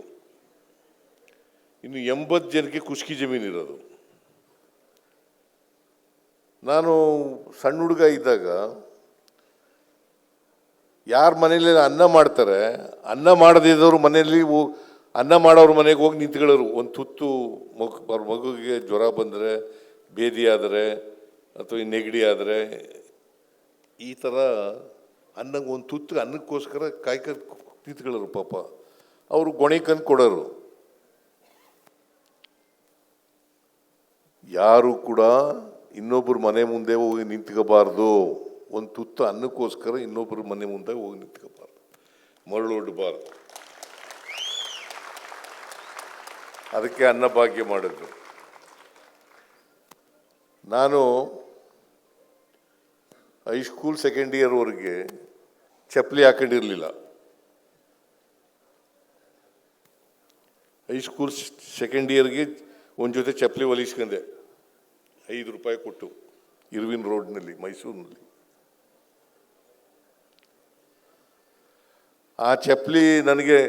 S7: ಇನ್ನು 80 ಜನಕ್ಕೆ ಖುಷ್ಕಿ ಜಮೀನಿರೋದು. ನಾನು ಸಣ್ಣ ಹುಡುಗ ಇದ್ದಾಗ ಯಾರ ಮನೇಲಿ ಅನ್ನ ಮಾಡ್ತಾರೆ, ಅನ್ನ ಮಾಡದಿದ್ದವ್ರ ಮನೆಯಲ್ಲಿ ಅನ್ನ ಮಾಡೋರ ಮನೆಗೆ ಹೋಗಿ ನಿಂತ್ಕೊಳ್ಳೋರು. ಒಂದು ತುತ್ತು ಅವ್ರ ಮಗುವಿಗೆ ಜ್ವರ ಬಂದರೆ, ಬೇದಿ ಆದರೆ ಅಥವಾ ನೆಗಡಿ ಆದರೆ, ಈ ಥರ ಒಂದು ತುತ್ತು ಅನ್ನಕ್ಕೋಸ್ಕರ ನಿಂತ್ಕೊಳ್ಳೋರು. ಪಾಪ ಅವರು ಗೊಣಿಕಂದು ಕೊಡೋರು. ಯಾರು ಕೂಡ ಇನ್ನೊಬ್ಬರು ಮನೆ ಮುಂದೆ ಹೋಗಿ ನಿಂತ್ಕೋಬಾರ್ದು. ಒಂದು ತುತ್ತು ಅನ್ನಕ್ಕೋಸ್ಕರ ಇನ್ನೊಬ್ಬರು ಮನೆ ಮುಂದೆ ಹೋಗಿ ನಿಂತ್ಕೋಬಾರ್ದು, ಮರಳೊಡ್ಡಬಾರ್ದು. ಅದಕ್ಕೆ ಅನ್ನಭಾಗ್ಯ ಮಾಡಿದ್ರು. ನಾನು ಹೈಸ್ಕೂಲ್ ಸೆಕೆಂಡ್ ಇಯರ್ವರೆಗೆ ಚಪ್ಪಲಿ ಹಾಕೊಂಡಿರಲಿಲ್ಲ. ಹೈಸ್ಕೂಲ್ ಸೆಕೆಂಡ್ ಇಯರ್ಗೆ ಒಂದು ಜೊತೆ ಚಪ್ಪಲಿ ಹೊಲಿಸ್ಕೊಂಡೆ, 5 ರೂಪಾಯಿ ಕೊಟ್ಟು, ಇರ್ವಿನ್ ರೋಡ್ನಲ್ಲಿ, ಮೈಸೂರಿನಲ್ಲಿ. ಆ ಚಪ್ಪಲಿ ನನಗೆ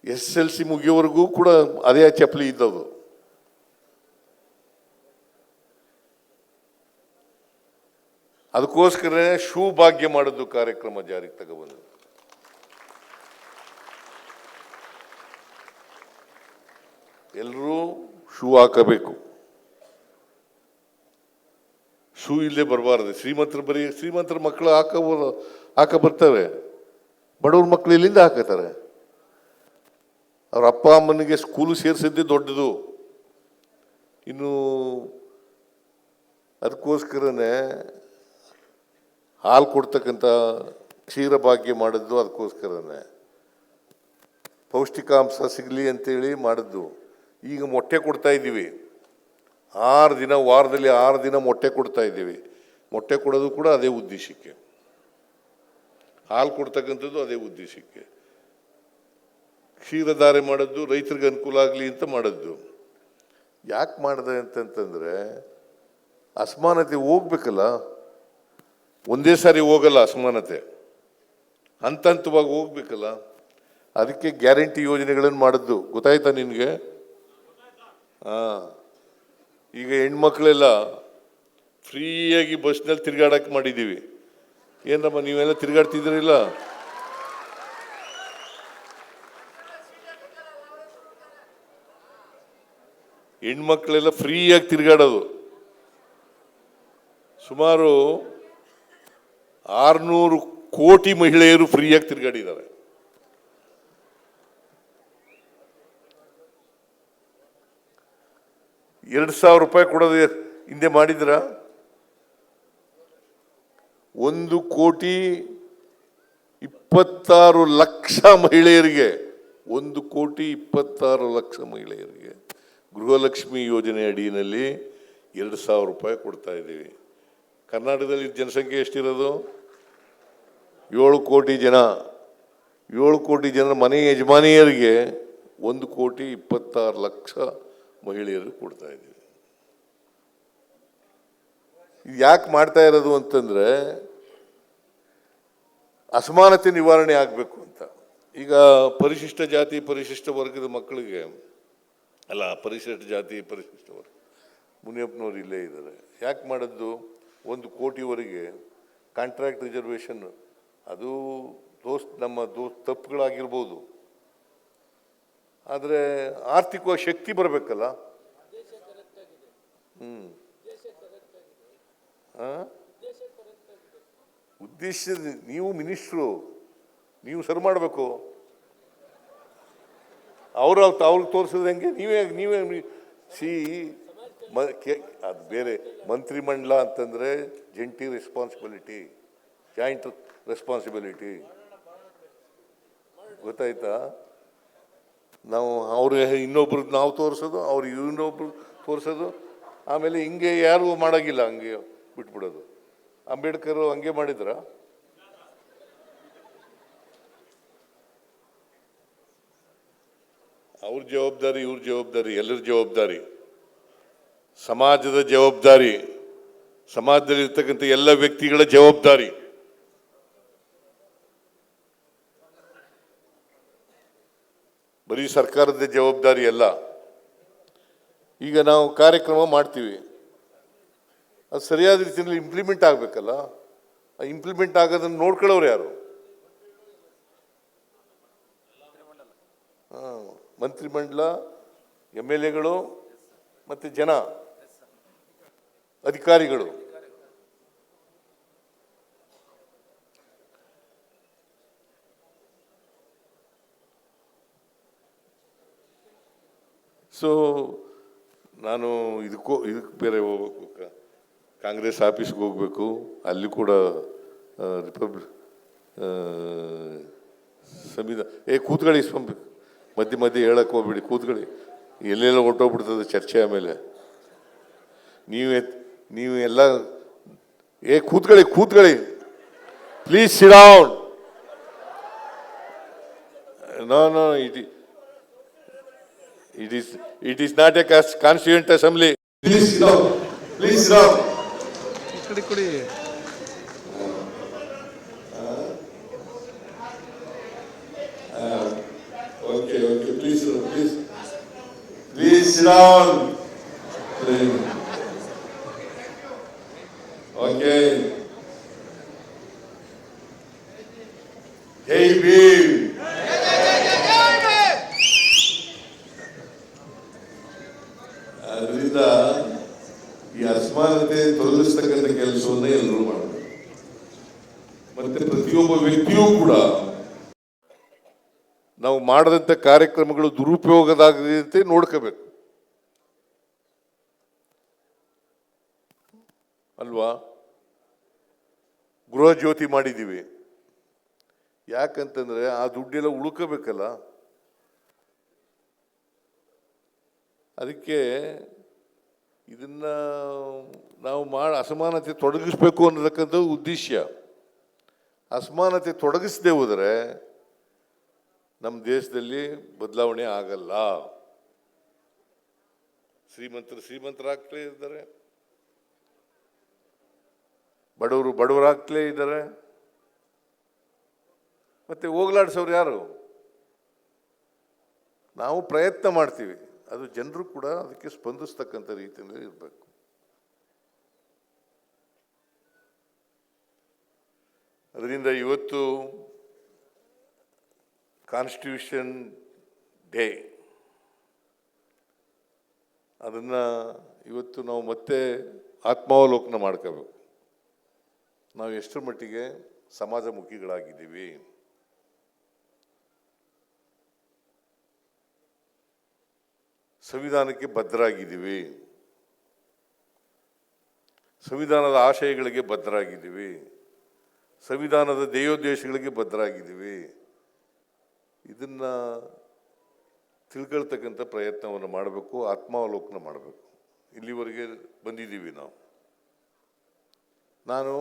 S7: SSLC ಮುಗಿಯೋವರೆಗೂ ಕೂಡ ಅದೇ ಚಪ್ಪಲಿ ಇದ್ದದು. ಅದಕ್ಕೋಸ್ಕರ ಶೂ ಭಾಗ್ಯ ಮಾಡೋದು ಕಾರ್ಯಕ್ರಮ ಜಾರಿಗೆ ತಗೊಬಂದು. ಎಲ್ಲರೂ ಶೂ ಹಾಕಬೇಕು. ಶೂ ಇಲ್ಲದೆ ಬರಬಾರ್ದು. ಶ್ರೀಮಂತರ ಮಕ್ಕಳು ಹಾಕ ಬರ್ತವೆ, ಬಡವ್ರ ಮಕ್ಕಳು ಇಲ್ಲಿಂದ ಹಾಕತಾರೆ. ಅವ್ರ ಅಪ್ಪ ಅಮ್ಮನಿಗೆ ಸ್ಕೂಲು ಸೇರಿಸಿದ್ದೇ ದೊಡ್ಡದು. ಇನ್ನು ಅದಕ್ಕೋಸ್ಕರನೇ ಹಾಲು ಕೊಡ್ತಕ್ಕಂಥ ಕ್ಷೀರ ಭಾಗ್ಯ ಮಾಡಿದ್ದು ಅದಕ್ಕೋಸ್ಕರನೇ, ಪೌಷ್ಟಿಕಾಂಶ ಸಿಗಲಿ ಅಂತೇಳಿ ಮಾಡಿದ್ದು. ಈಗ ಮೊಟ್ಟೆ ಕೊಡ್ತಾ ಇದ್ದೀವಿ, 6 ದಿನ, ವಾರದಲ್ಲಿ 6 ದಿನ ಮೊಟ್ಟೆ ಕೊಡ್ತಾ ಇದ್ದೀವಿ. ಮೊಟ್ಟೆ ಕೊಡೋದು ಕೂಡ ಅದೇ ಉದ್ದೇಶಕ್ಕೆ, ಹಾಲು ಕೊಡ್ತಕ್ಕಂಥದ್ದು ಅದೇ ಉದ್ದೇಶಕ್ಕೆ. ಕ್ಷೀರಧಾರೆ ಮಾಡಿದ್ದು ರೈತರಿಗೆ ಅನುಕೂಲ ಆಗಲಿ ಅಂತ ಮಾಡಿದ್ದು. ಯಾಕೆ ಮಾಡಿದೆ ಅಂತಂತಂದರೆ ಅಸಮಾನತೆ ಹೋಗ್ಬೇಕಲ್ಲ, ಒಂದೇ ಸಾರಿ ಹೋಗಲ್ಲ ಅಸಮಾನತೆ, ಹಂತ ಹಂತವಾಗಿ ಹೋಗ್ಬೇಕಲ್ಲ. ಅದಕ್ಕೆ ಗ್ಯಾರಂಟಿ ಯೋಜನೆಗಳನ್ನು ಮಾಡಿದ್ದು. ಗೊತ್ತಾಯ್ತಾ ನಿನಗೆ? ಈಗ ಹೆಣ್ಮಕ್ಳೆಲ್ಲ ಫ್ರೀಯಾಗಿ ಬಸ್ನಲ್ಲಿ ತಿರುಗಾಡಕ್ಕೆ ಮಾಡಿದ್ದೀವಿ. ಏನಮ್ಮ ನೀವೆಲ್ಲ ತಿರುಗಾಡ್ತಿದ್ದೀರಿಲ್ಲ? ಹೆಣ್ಮಕ್ಳೆಲ್ಲ ಫ್ರೀಯಾಗಿ ತಿರುಗಾಡೋದು. ಸುಮಾರು 600 ಕೋಟಿ ಮಹಿಳೆಯರು ಫ್ರೀಯಾಗಿ ತಿರುಗಾಡಿದ್ದಾರೆ. ₹2,000 ಕೊಡೋದು ಹಿಂದೆ ಮಾಡಿದ್ರ? 1,26,00,000 ಮಹಿಳೆಯರಿಗೆ, 1,26,00,000 ಮಹಿಳೆಯರಿಗೆ ಗೃಹಲಕ್ಷ್ಮಿ ಯೋಜನೆ ಅಡಿಯಲ್ಲಿ ₹2,000 ಕೊಡ್ತಾ ಇದ್ದೀವಿ. ಕರ್ನಾಟಕದಲ್ಲಿ ಜನಸಂಖ್ಯೆ ಎಷ್ಟಿರೋದು? 7 ಕೋಟಿ ಜನ. 7 ಕೋಟಿ ಜನರ ಮನೆ ಯಜಮಾನಿಯರಿಗೆ 1,26,00,000 ಮಹಿಳೆಯರು ಕೊಡ್ತಾ ಇದ್ದೀವಿ. ಇದು ಯಾಕೆ ಮಾಡ್ತಾ ಇರೋದು ಅಂತಂದ್ರೆ ಅಸಮಾನತೆ ನಿವಾರಣೆ ಆಗಬೇಕು ಅಂತ. ಈಗ ಪರಿಶಿಷ್ಟ ಜಾತಿ ಪರಿಶಿಷ್ಟ ವರ್ಗದ ಮಕ್ಕಳಿಗೆ ಅಲ್ಲ, ಪರಿಶಿಷ್ಟ ಜಾತಿ ಪರಿಶಿಷ್ಟ ವರ್ಗ ಮುನಿಯಪ್ಪನವ್ರು ಇಲ್ಲೇ ಇದ್ದಾರೆ. ಯಾಕೆ ಮಾಡಿದ್ದು? 1 ಕೋಟಿವರೆಗೆ ಕಾಂಟ್ರಾಕ್ಟ್ ರಿಸರ್ವೇಷನ್, ಅದು ನಮ್ಮ ತಪ್ಪುಗಳಾಗಿರ್ಬೋದು, ಆದರೆ ಆರ್ಥಿಕವಾಗಿ ಶಕ್ತಿ ಬರಬೇಕಲ್ಲ. ಉದ್ದೇಶ ನೀವು ಮಿನಿಸ್ಟ್ರು, ನೀವು ಸರಿ ಮಾಡಬೇಕು. ಅವ್ರಿಗೆ ತೋರಿಸಿದ್ರೆ ಹೆಂಗೆ? ನೀವೇ ಅದು ಬೇರೆ. ಮಂತ್ರಿಮಂಡಲ ಅಂತಂದರೆ ಜಾಯಿಂಟ್ ರೆಸ್ಪಾನ್ಸಿಬಿಲಿಟಿ. ಗೊತ್ತಾಯ್ತಾ? ನಾವು ಇನ್ನೊಬ್ರು ನಾವು ತೋರಿಸೋದು, ಇನ್ನೊಬ್ರು ತೋರಿಸೋದು, ಆಮೇಲೆ ಹಿಂಗೆ ಯಾರು ಮಾಡೋಂಗಿಲ್ಲ, ಹಂಗೆ ಬಿಟ್ಬಿಡೋದು. ಅಂಬೇಡ್ಕರ್ ಹಂಗೆ ಮಾಡಿದ್ರ? ಅವ್ರ ಜವಾಬ್ದಾರಿ, ಇವ್ರ ಜವಾಬ್ದಾರಿ, ಎಲ್ಲರ ಜವಾಬ್ದಾರಿ, ಸಮಾಜದ ಜವಾಬ್ದಾರಿ, ಸಮಾಜದಲ್ಲಿರ್ತಕ್ಕಂಥ ಎಲ್ಲ ವ್ಯಕ್ತಿಗಳ ಜವಾಬ್ದಾರಿ. ಬರೀ ಸರ್ಕಾರದ ಜವಾಬ್ದಾರಿ ಅಲ್ಲ. ಈಗ ನಾವು ಕಾರ್ಯಕ್ರಮ ಮಾಡ್ತೀವಿ, ಅದು ಸರಿಯಾದ ರೀತಿಯಲ್ಲಿ ಇಂಪ್ಲಿಮೆಂಟ್ ಆಗಬೇಕಲ್ಲ. ಆ ಇಂಪ್ಲಿಮೆಂಟ್ ಆಗೋದನ್ನು ನೋಡ್ಕೊಳ್ಳೋರು ಯಾರು? ಮಂತ್ರಿಮಂಡಲ, MLAಗಳು ಮತ್ತು ಜನ, ಅಧಿಕಾರಿಗಳು. ಸೊ ನಾನು ಇದಕ್ಕೆ ಬೇರೆ ಹೋಗ್ಬೇಕು, ಕಾಂಗ್ರೆಸ್ ಆಫೀಸ್ಗೆ ಹೋಗ್ಬೇಕು. ಅಲ್ಲಿ ಕೂಡ ಸಂವಿಧಾನ ಕೂತ್ಕೊಳ್ಳಿ, ಮಧ್ಯೆ ಹೇಳಕ್ಕೆ ಹೋಗ್ಬಿಡಿ, ಕೂತ್ಕೊಳ್ಳಿ. ಎಲ್ಲೆಲ್ಲ ಹೊರಟೋಗ್ಬಿಡ್ತದೆ ಚರ್ಚೆ. ಆಮೇಲೆ ನೀವು ಎಲ್ಲ ಕೂತ್ಕೊಳ್ಳಿ please sit down. No it is not a constituent assembly. Please sit down. Okay, please sit down. Okay. Hey Bill. ಕೆಲಸವನ್ನ ಎಲ್ಲರೂ ಮಾಡಬೇಕು. ಮತ್ತೆ ಪ್ರತಿಯೊಬ್ಬ ವ್ಯಕ್ತಿಯೂ ಕೂಡ ನಾವು ಮಾಡದಂತ ಕಾರ್ಯಕ್ರಮಗಳು ದುರುಪಯೋಗದಾಗದಂತೆ ನೋಡ್ಕೋಬೇಕು ಅಲ್ವಾ. ಗೃಹ ಜ್ಯೋತಿ ಮಾಡಿದ್ದೀವಿ, ಯಾಕಂತಂದ್ರೆ ಆ ದುಡ್ಡೆಲ್ಲ ಉಳ್ಕೋಬೇಕಲ್ಲ. ಅದಕ್ಕೆ ಇದನ್ನ ನಾವು ಅಸಮಾನತೆ ತೊಡಗಿಸ್ಬೇಕು ಅನ್ನತಕ್ಕಂಥ ಉದ್ದೇಶ. ಅಸಮಾನತೆ ತೊಡಗಿಸದೆ ಹೋದರೆ ನಮ್ಮ ದೇಶದಲ್ಲಿ ಬದಲಾವಣೆ ಆಗಲ್ಲ. ಶ್ರೀಮಂತರಾಗ್ತಲೇ ಇದ್ದಾರೆ, ಬಡವರಾಗ್ತಲೇ ಇದ್ದಾರೆ. ಮತ್ತೆ ಹೋಗ್ಲಾಡ್ಸೋರು ಯಾರು? ನಾವು ಪ್ರಯತ್ನ ಮಾಡ್ತೀವಿ, ಅದು ಜನರು ಕೂಡ ಅದಕ್ಕೆ ಸ್ಪಂದಿಸ್ತಕ್ಕಂಥ ರೀತಿಯಲ್ಲಿ ಇರಬೇಕು. ಅದರಿಂದ ಇವತ್ತು ಕಾನ್ಸ್ಟಿಟ್ಯೂಷನ್ ಡೇ, ಅದನ್ನು ಇವತ್ತು ನಾವು ಮತ್ತೆ ಆತ್ಮಾವಲೋಕನ ಮಾಡ್ಕೋಬೇಕು. ನಾವು ಎಷ್ಟರ ಮಟ್ಟಿಗೆ ಸಮಾಜಮುಖಿಗಳಾಗಿದ್ದೀವಿ, ಸಂವಿಧಾನಕ್ಕೆ ಬದ್ಧರಾಗಿದ್ದೀವಿ, ಸಂವಿಧಾನದ ಆಶಯಗಳಿಗೆ ಬದ್ಧರಾಗಿದ್ದೀವಿ, ಸಂವಿಧಾನದ ಧ್ಯೇಯೋದ್ದೇಶಗಳಿಗೆ ಬದ್ಧರಾಗಿದ್ದೀವಿ. ಇದನ್ನ ತಿಳ್ಕೊಳ್ತಕ್ಕಂಥ ಪ್ರಯತ್ನವನ್ನು ಮಾಡಬೇಕು, ಆತ್ಮಾವಲೋಕನ ಮಾಡಬೇಕು. ಇಲ್ಲಿವರೆಗೆ ಬಂದಿದ್ದೀವಿ ನಾವು. ನಾನು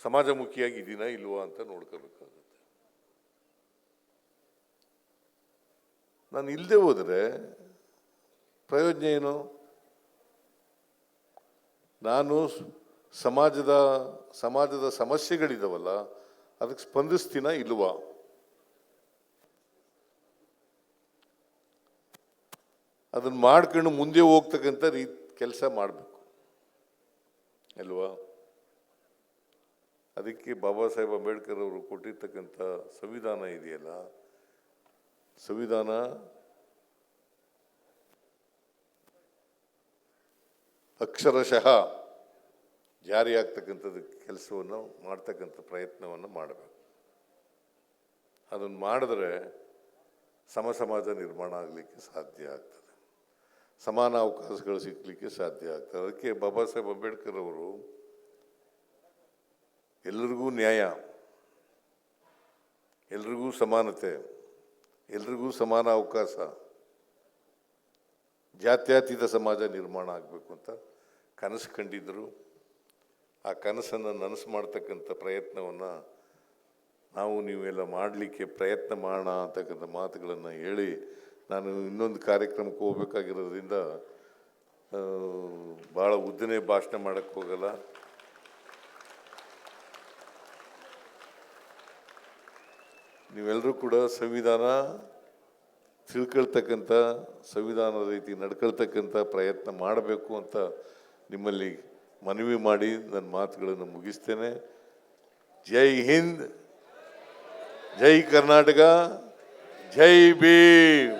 S7: ಸಮಾಜಮುಖಿಯಾಗಿದ್ದೀನಾ ಇಲ್ವಾ ಅಂತ ನೋಡ್ಕೋಬೇಕಾಗುತ್ತೆ. ನಾನು ಇಲ್ಲದೆ ಹೋದರೆ ಪ್ರಯೋಜನ ಏನು? ನಾನು ಸಮಾಜದ ಸಮಸ್ಯೆಗಳಿದಾವಲ್ಲ ಅದಕ್ಕೆ ಸ್ಪಂದಿಸ್ತೀನ ಇಲ್ವಾ? ಅದನ್ನು ಮಾಡ್ಕೊಂಡು ಮುಂದೆ ಹೋಗ್ತಕ್ಕಂಥ ಕೆಲಸ ಮಾಡಬೇಕು ಅಲ್ವಾ? ಅದಕ್ಕೆ ಬಾಬಾ ಸಾಹೇಬ್ ಅಂಬೇಡ್ಕರ್ ಅವರು ಕೊಟ್ಟಿರ್ತಕ್ಕಂಥ ಸಂವಿಧಾನ ಇದೆಯಲ್ಲ, ಸಂವಿಧಾನ ಅಕ್ಷರಶಃ ಜಾರಿಯಾಗ್ತಕ್ಕಂಥದ್ದು ಕೆಲಸವನ್ನು ಮಾಡ್ತಕ್ಕಂಥ ಪ್ರಯತ್ನವನ್ನು ಮಾಡಬೇಕು. ಅದನ್ನು ಮಾಡಿದ್ರೆ ಸಮಾಜ ನಿರ್ಮಾಣ ಆಗಲಿಕ್ಕೆ ಸಾಧ್ಯ ಆಗ್ತದೆ, ಸಮಾನ ಅವಕಾಶಗಳು ಸಿಗಲಿಕ್ಕೆ ಸಾಧ್ಯ ಆಗ್ತದೆ. ಅದಕ್ಕೆ ಬಾಬಾ ಸಾಹೇಬ್ ಅಂಬೇಡ್ಕರ್ ಅವರು ಎಲ್ರಿಗೂ ನ್ಯಾಯ, ಎಲ್ರಿಗೂ ಸಮಾನತೆ, ಎಲ್ರಿಗೂ ಸಮಾನ ಅವಕಾಶ, ಜಾತ್ಯತೀತ ಸಮಾಜ ನಿರ್ಮಾಣ ಆಗಬೇಕು ಅಂತ ಕನಸು ಕಂಡಿದ್ದರು. ಆ ಕನಸನ್ನು ನನಸು ಮಾಡ್ತಕ್ಕಂಥ ಪ್ರಯತ್ನವನ್ನು ನಾವು ನೀವೆಲ್ಲ ಮಾಡಲಿಕ್ಕೆ ಪ್ರಯತ್ನ ಮಾಡೋಣ ಅಂತಕ್ಕಂಥ ಮಾತುಗಳನ್ನು ಹೇಳಿ ನಾನು ಇನ್ನೊಂದು ಕಾರ್ಯಕ್ರಮಕ್ಕೆ ಹೋಗ್ಬೇಕಾಗಿರೋದ್ರಿಂದ ಭಾಳ ಉದ್ದನೇ ಭಾಷಣ ಮಾಡೋಕ್ಕೆ ಹೋಗಲ್ಲ. ನೀವೆಲ್ಲರೂ ಕೂಡ ಸಂವಿಧಾನ ತಿಳ್ಕೊಳ್ತಕ್ಕಂಥ, ಸಂವಿಧಾನದ ರೀತಿ ನಡ್ಕೊಳ್ತಕ್ಕಂಥ ಪ್ರಯತ್ನ ಮಾಡಬೇಕು ಅಂತ ನಿಮ್ಮಲ್ಲಿ ಮನವಿ ಮಾಡಿ ನನ್ನ ಮಾತುಗಳನ್ನು ಮುಗಿಸ್ತೇನೆ. ಜೈ ಹಿಂದ್, ಜೈ ಕರ್ನಾಟಕ, ಜೈ ಭೀಮ್.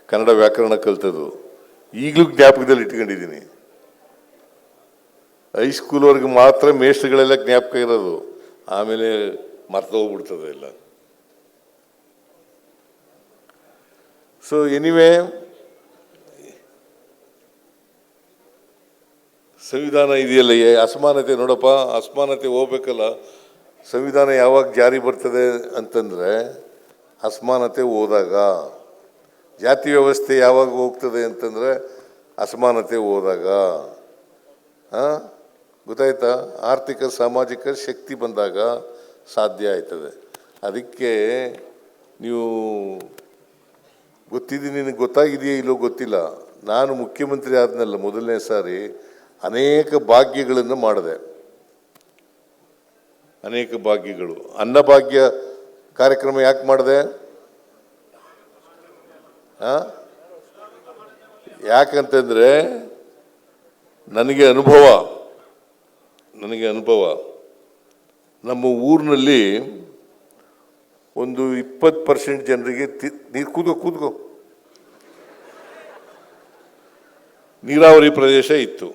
S7: ಕನ್ನಡ ವ್ಯಾಕರಣ ಕಲ್ತದ್ದು ಈಗಲೂ ಜ್ಞಾಪಕದಲ್ಲಿ ಇಟ್ಕೊಂಡಿದ್ದೀನಿ. ಹೈಸ್ಕೂಲ್ವರೆಗೆ ಮಾತ್ರ ಮೇಷ್ಟ್ರುಗಳೆಲ್ಲ ಜ್ಞಾಪಕ ಇರೋದು, ಆಮೇಲೆ ಮರ್ತೋಗ್ಬಿಡ್ತದೆ ಎಲ್ಲ. ಸೊ ಎನಿವೇ, ಸಂವಿಧಾನ ಇದೆಯಲ್ಲ, ಅಸಮಾನತೆ ನೋಡಪ್ಪ, ಅಸಮಾನತೆ ಹೋಗ್ಬೇಕಲ್ಲ. ಸಂವಿಧಾನ ಯಾವಾಗ ಜಾರಿ ಬರ್ತದೆ ಅಂತಂದರೆ ಅಸಮಾನತೆ ಹೋದಾಗ. ಜಾತಿ ವ್ಯವಸ್ಥೆ ಯಾವಾಗ ಹೋಗ್ತದೆ ಅಂತಂದರೆ ಅಸಮಾನತೆ ಹೋದಾಗ. ಗೊತ್ತಾಯ್ತಾ? ಆರ್ಥಿಕ ಸಾಮಾಜಿಕ ಶಕ್ತಿ ಬಂದಾಗ ಸಾಧ್ಯ ಆಯ್ತದೆ. ಅದಕ್ಕೆ ನೀವು ನಿನಗೆ ಗೊತ್ತಾಗಿದೆಯೋ ಇಲ್ಲೋ ಗೊತ್ತಿಲ್ಲ, ನಾನು ಮುಖ್ಯಮಂತ್ರಿ ಆದ್ನಲ್ಲ ಮೊದಲನೇ ಸಾರಿ ಅನೇಕ ಭಾಗ್ಯಗಳನ್ನು ಮಾಡಿದೆ. ಅನೇಕ ಭಾಗ್ಯಗಳು. ಅನ್ನಭಾಗ್ಯ ಕಾರ್ಯಕ್ರಮ ಯಾಕೆ ಮಾಡಿದೆ? ಯಾಕಂತಂದರೆ ನನಗೆ ಅನುಭವ. ನಮ್ಮ ಊರಿನಲ್ಲಿ ಒಂದು 20% ಜನರಿಗೆ ನೀರು ಕೂತ್ಕೋ ನೀರಾವರಿ ಪ್ರದೇಶ ಇತ್ತು.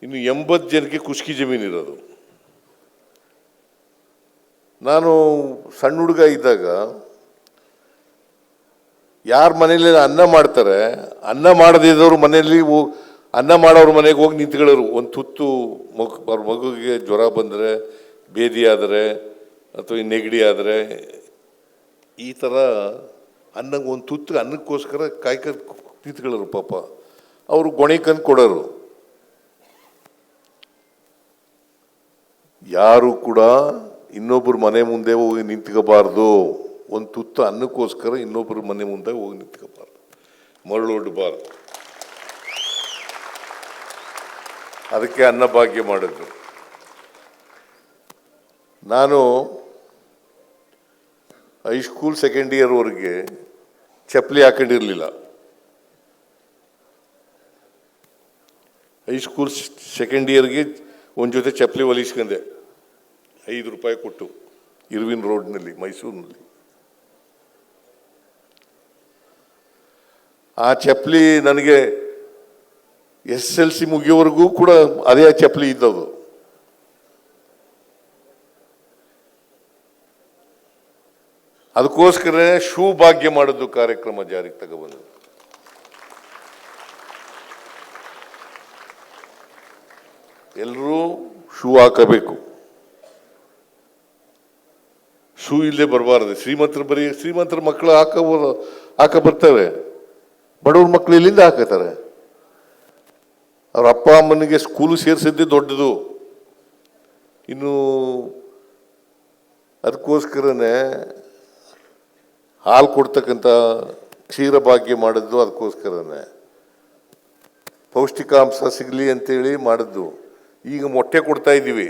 S7: ಇನ್ನು 80 ಜನಕ್ಕೆ ಕುಷ್ಕಿ ಜಮೀನಿರೋದು. ನಾನು ಸಣ್ಣ ಹುಡುಗ ಇದ್ದಾಗ ಯಾರ ಮನೇಲಿ ಅನ್ನ ಮಾಡ್ತಾರೆ, ಅನ್ನ ಮಾಡದಿದ್ದವ್ರ ಮನೆಯಲ್ಲಿ ಅನ್ನ ಮಾಡೋರ ಮನೆಗೆ ಹೋಗಿ ನಿಂತ್ಕೊಳ್ಳೋರು. ಒಂದು ತುತ್ತು ಅವ್ರ ಮಗುವಿಗೆ ಜ್ವರ ಬಂದರೆ, ಬೇದಿ ಆದರೆ ಅಥವಾ ನೆಗಡಿ ಆದರೆ, ಈ ಥರ ಒಂದು ತುತ್ತು ಅನ್ನಕ್ಕೋಸ್ಕರ ನಿಂತ್ಕೊಳ್ಳೋರು. ಪಾಪ ಅವರು ಗೊಣಿಕಂದು ಕೊಡೋರು. ಯಾರು ಕೂಡ ಇನ್ನೊಬ್ಬರ ಮನೆ ಮುಂದೆ ಹೋಗಿ ನಿಂತ್ಕೋಬಾರ್ದು. ಒಂದು ತುತ್ತು ಅನ್ನಕ್ಕೋಸ್ಕರ ಇನ್ನೊಬ್ಬರ ಮನೆ ಮುಂದೆ ಹೋಗಿ ನಿಂತ್ಕೋಬಾರ್ದು, ಮರಳೊಡ್ಡಬಾರ್ದು. ಅದಕ್ಕೆ ಅನ್ನಭಾಗ್ಯ ಮಾಡಿದ್ರು. ನಾನು ಹೈಸ್ಕೂಲ್ ಸೆಕೆಂಡ್ ಇಯರ್ವರೆಗೆ ಚಪ್ಪಲಿ ಹಾಕೊಂಡಿರಲಿಲ್ಲ. ಹೈಸ್ಕೂಲ್ ಸೆಕೆಂಡ್ ಇಯರ್ಗೆ ಒಂದು ಜೊತೆ ಚಪ್ಪಲಿ ಹೊಲಿಸ್ಕೊಂಡೆ, 5 ರೂಪಾಯಿ ಕೊಟ್ಟು, ಇರ್ವಿನ್ ರೋಡ್ನಲ್ಲಿ, ಮೈಸೂರಿನಲ್ಲಿ. ಆ ಚಪ್ಪಲಿ ನನಗೆ SSLC ಮುಗಿಯೋವರೆಗೂ ಕೂಡ ಅದೇ ಚಪ್ಪಲಿ ಇದ್ದದು. ಅದಕ್ಕೋಸ್ಕರ ಶೂ ಭಾಗ್ಯ ಮಾಡೋದು ಕಾರ್ಯಕ್ರಮ ಜಾರಿಗೆ ತಗೊಬಂದು. ಎಲ್ಲರೂ ಶೂ ಹಾಕಬೇಕು. ಶೂ ಇಲ್ಲದೆ ಬರಬಾರ್ದು. ಶ್ರೀಮಂತರ ಮಕ್ಕಳು ಹಾಕ ಬರ್ತವೆ, ಬಡವ್ರ ಮಕ್ಕಳು ಇಲ್ಲಿಂದ ಹಾಕತಾರೆ. ಅವ್ರ ಅಪ್ಪ ಅಮ್ಮನಿಗೆ ಸ್ಕೂಲು ಸೇರಿಸಿದ್ದೇ ದೊಡ್ಡದು. ಇನ್ನು ಅದಕ್ಕೋಸ್ಕರನೇ ಹಾಲು ಕೊಡ್ತಕ್ಕಂಥ ಕ್ಷೀರ ಭಾಗ್ಯ ಮಾಡಿದ್ದು. ಅದಕ್ಕೋಸ್ಕರನೇ ಪೌಷ್ಟಿಕಾಂಶ ಸಿಗಲಿ ಅಂತೇಳಿ ಮಾಡಿದ್ದು. ಈಗ ಮೊಟ್ಟೆ ಕೊಡ್ತಾ ಇದ್ದೀವಿ,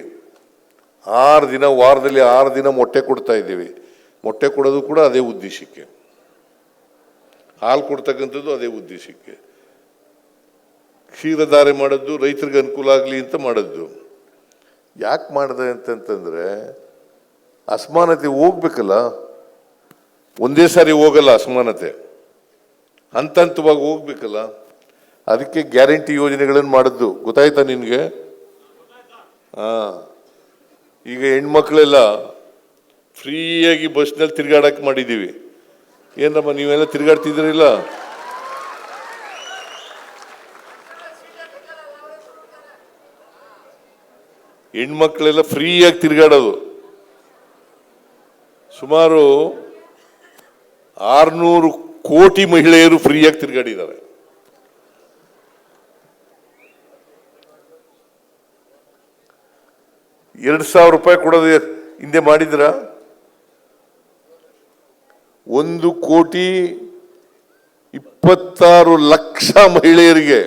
S7: 6 ದಿನ, ವಾರದಲ್ಲಿ 6 ದಿನ ಮೊಟ್ಟೆ ಕೊಡ್ತಾ ಇದ್ದೀವಿ. ಮೊಟ್ಟೆ ಕೊಡೋದು ಕೂಡ ಅದೇ ಉದ್ದೇಶಕ್ಕೆ, ಹಾಲು ಕೊಡ್ತಕ್ಕಂಥದ್ದು ಅದೇ ಉದ್ದೇಶಕ್ಕೆ. ಕ್ಷೀರಧಾರೆ ಮಾಡಿದ್ದು ರೈತರಿಗೆ ಅನುಕೂಲ ಆಗಲಿ ಅಂತ ಮಾಡಿದ್ದು. ಯಾಕೆ ಮಾಡಿದೆ ಅಂತಂತಂದರೆ, ಅಸಮಾನತೆ ಹೋಗ್ಬೇಕಲ್ಲ, ಒಂದೇ ಸಾರಿ ಹೋಗಲ್ಲ ಅಸಮಾನತೆ, ಹಂತ ಹಂತವಾಗಿ ಹೋಗ್ಬೇಕಲ್ಲ. ಅದಕ್ಕೆ ಗ್ಯಾರಂಟಿ ಯೋಜನೆಗಳನ್ನು ಮಾಡಿದ್ದು. ಗೊತ್ತಾಯ್ತಾ ನಿನಗೆ? ಈಗ ಹೆಣ್ಮಕ್ಳೆಲ್ಲ ಫ್ರೀಯಾಗಿ ಬಸ್ನಲ್ಲಿ ತಿರುಗಾಡಕ್ಕೆ ಮಾಡಿದ್ದೀವಿ. ಏನಮ್ಮ ನೀವೆಲ್ಲ ತಿರುಗಾಡ್ತಿದ್ರಿಲ್ಲ? ಹೆಣ್ಮಕ್ಳೆಲ್ಲ ಫ್ರೀಯಾಗಿ ತಿರುಗಾಡೋದು. ಸುಮಾರು 600 ಕೋಟಿ ಮಹಿಳೆಯರು ಫ್ರೀಯಾಗಿ ತಿರುಗಾಡಿದ್ದಾರೆ. ₹2,000 ಕೊಡೋದು ಹಿಂದೆ ಮಾಡಿದ್ರ? 1,26,00,000 ಮಹಿಳೆಯರಿಗೆ,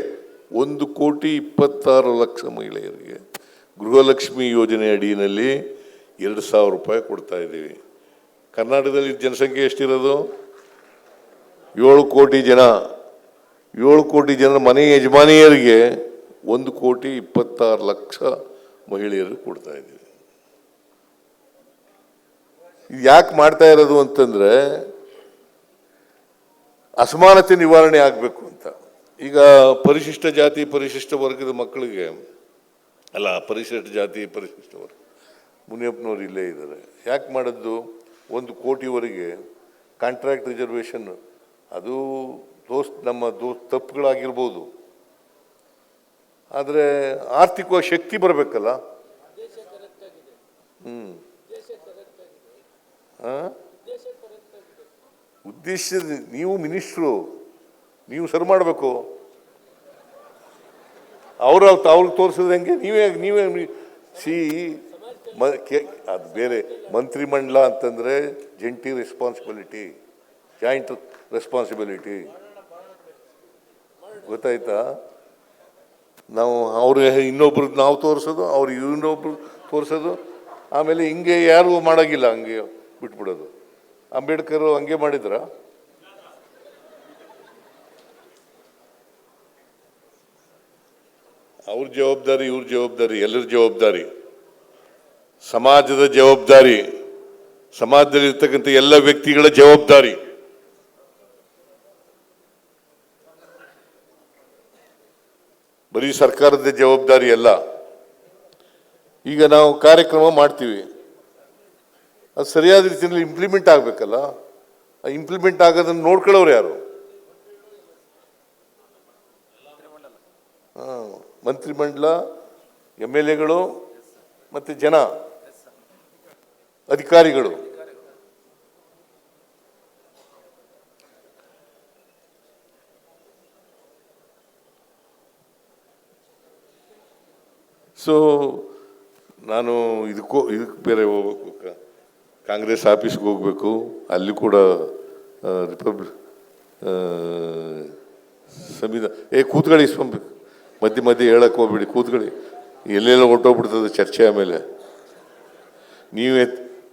S7: 1,26,00,000 ಮಹಿಳೆಯರಿಗೆ ಗೃಹಲಕ್ಷ್ಮಿ ಯೋಜನೆ ಅಡಿಯಲ್ಲಿ ₹2,000 ಕೊಡ್ತಾ ಇದ್ದೀವಿ. ಕರ್ನಾಟಕದಲ್ಲಿ ಜನಸಂಖ್ಯೆ ಎಷ್ಟಿರೋದು? 7 ಕೋಟಿ ಜನ. 7 ಕೋಟಿ ಜನ ಮನೆ ಯಜಮಾನಿಯರಿಗೆ 1,26,00,000 ಮಹಿಳೆಯರು ಕೊಡ್ತಾ ಇದ್ದೀವಿ. ಇದು ಯಾಕೆ ಮಾಡ್ತಾ ಇರೋದು ಅಂತಂದ್ರೆ, ಅಸಮಾನತೆ ನಿವಾರಣೆ ಆಗಬೇಕು ಅಂತ. ಈಗ ಪರಿಶಿಷ್ಟ ಜಾತಿ ಪರಿಶಿಷ್ಟ ವರ್ಗದ ಮಕ್ಕಳಿಗೆ ಅಲ್ಲ, ಪರಿಶಿಷ್ಟ ಜಾತಿ ಪರಿಶಿಷ್ಟ ವರ್ಗ ಮುನಿಯಪ್ಪನವ್ರು ಇಲ್ಲೇ ಇದ್ದಾರೆ. ಯಾಕೆ ಮಾಡಿದ್ದು? 1 ಕೋಟಿವರೆಗೆ ಕಾಂಟ್ರಾಕ್ಟ್ ರಿಸರ್ವೇಷನ್. ಅದು ನಮ್ಮ ತಪ್ಪುಗಳಾಗಿರ್ಬೋದು, ಆದರೆ ಆರ್ಥಿಕವಾಗಿ ಶಕ್ತಿ ಬರಬೇಕಲ್ಲ. ಉದ್ದೇಶ ನೀವು ಮಿನಿಸ್ಟ್ರು, ನೀವು ಸರಿ ಮಾಡಬೇಕು. ಅವ್ರಿಗೆ ತೋರಿಸಿದ್ರೆ ಹೆಂಗೆ? ನೀವೇ ಅದು ಬೇರೆ. ಮಂತ್ರಿಮಂಡಲ ಅಂತಂದರೆ ಜಾಯಿಂಟ್ ರೆಸ್ಪಾನ್ಸಿಬಿಲಿಟಿ. ಗೊತ್ತಾಯ್ತಾ? ನಾವು ಇನ್ನೊಬ್ರು ನಾವು ತೋರಿಸೋದು, ಇನ್ನೊಬ್ರು ತೋರಿಸೋದು, ಆಮೇಲೆ ಹಿಂಗೆ ಯಾರು ಮಾಡೋಂಗಿಲ್ಲ, ಹಂಗೆ ಬಿಟ್ಬಿಡೋದು. ಅಂಬೇಡ್ಕರ್ ಹಂಗೆ ಮಾಡಿದ್ರ? ಅವ್ರ ಜವಾಬ್ದಾರಿ, ಇವ್ರ ಜವಾಬ್ದಾರಿ, ಎಲ್ಲರ ಜವಾಬ್ದಾರಿ, ಸಮಾಜದ ಜವಾಬ್ದಾರಿ, ಸಮಾಜದಲ್ಲಿರ್ತಕ್ಕಂಥ ಎಲ್ಲ ವ್ಯಕ್ತಿಗಳ ಜವಾಬ್ದಾರಿ. ಬರೀ ಸರ್ಕಾರದ ಜವಾಬ್ದಾರಿ ಅಲ್ಲ. ಈಗ ನಾವು ಕಾರ್ಯಕ್ರಮ ಮಾಡ್ತೀವಿ, ಅದು ಸರಿಯಾದ ರೀತಿಯಲ್ಲಿ ಇಂಪ್ಲಿಮೆಂಟ್ ಆಗಬೇಕಲ್ಲ. ಆ ಇಂಪ್ಲಿಮೆಂಟ್ ಆಗೋದನ್ನು ನೋಡ್ಕೊಳ್ಳೋರು ಯಾರು? ಮಂತ್ರಿಮಂಡಲ, MLAಗಳು ಮತ್ತು ಜನ, ಅಧಿಕಾರಿಗಳು. ಸೊ ನಾನು ಇದಕ್ಕೆ ಬೇರೆ ಹೋಗ್ಬೇಕು, ಕಾಂಗ್ರೆಸ್ ಆಫೀಸ್ಗೆ ಹೋಗ್ಬೇಕು, ಅಲ್ಲಿ ಕೂಡ ಸಂವಿಧಾನ ಕೂತ್ಕೊಳ್ಳಿ, ಮಧ್ಯೆ ಮಧ್ಯೆ ಹೇಳಕ್ಕೆ ಹೋಗ್ಬಿಡಿ, ಕೂತ್ಕೊಳ್ಳಿ. ಎಲ್ಲೆಲ್ಲ ಹೊರಟೋಗ್ಬಿಡ್ತದೆ ಚರ್ಚೆ. ಆಮೇಲೆ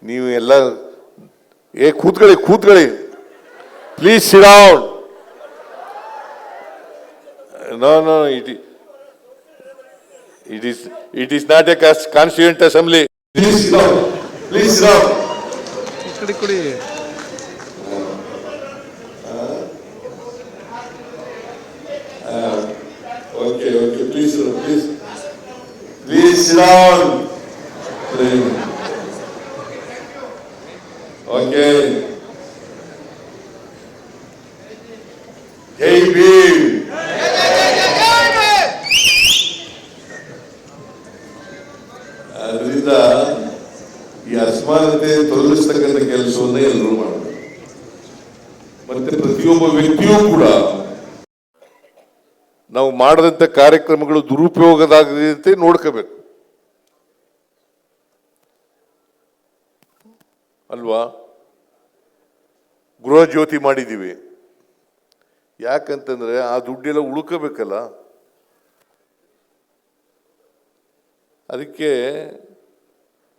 S7: ನೀವು ಎಲ್ಲ ಕೂತ್ಕೊಳ್ಳಿ please sit down. No it is not a constituent assembly. Please sit down. Okay, please sit down. Okay. Jai Bhim. ಅದರಿಂದ ಈ ಅಸಮಾನತೆ ತೊಲಗಿಸ್ತಕ್ಕಂಥ ಕೆಲಸವನ್ನ ಎಲ್ಲರೂ ಮಾಡಬೇಕು. ಮತ್ತೆ ಪ್ರತಿಯೊಬ್ಬ ವ್ಯಕ್ತಿಯೂ ಕೂಡ ನಾವು ಮಾಡದಂತ ಕಾರ್ಯಕ್ರಮಗಳು ದುರುಪಯೋಗದಾಗದಂತೆ ನೋಡ್ಕೋಬೇಕು ಅಲ್ವಾ? ಗೃಹ ಜ್ಯೋತಿ ಮಾಡಿದ್ದೀವಿ, ಯಾಕಂತಂದ್ರೆ ಆ ದುಡ್ಡೆಲ್ಲ ಉಳ್ಕೋಬೇಕಲ್ಲ. ಅದಕ್ಕೆ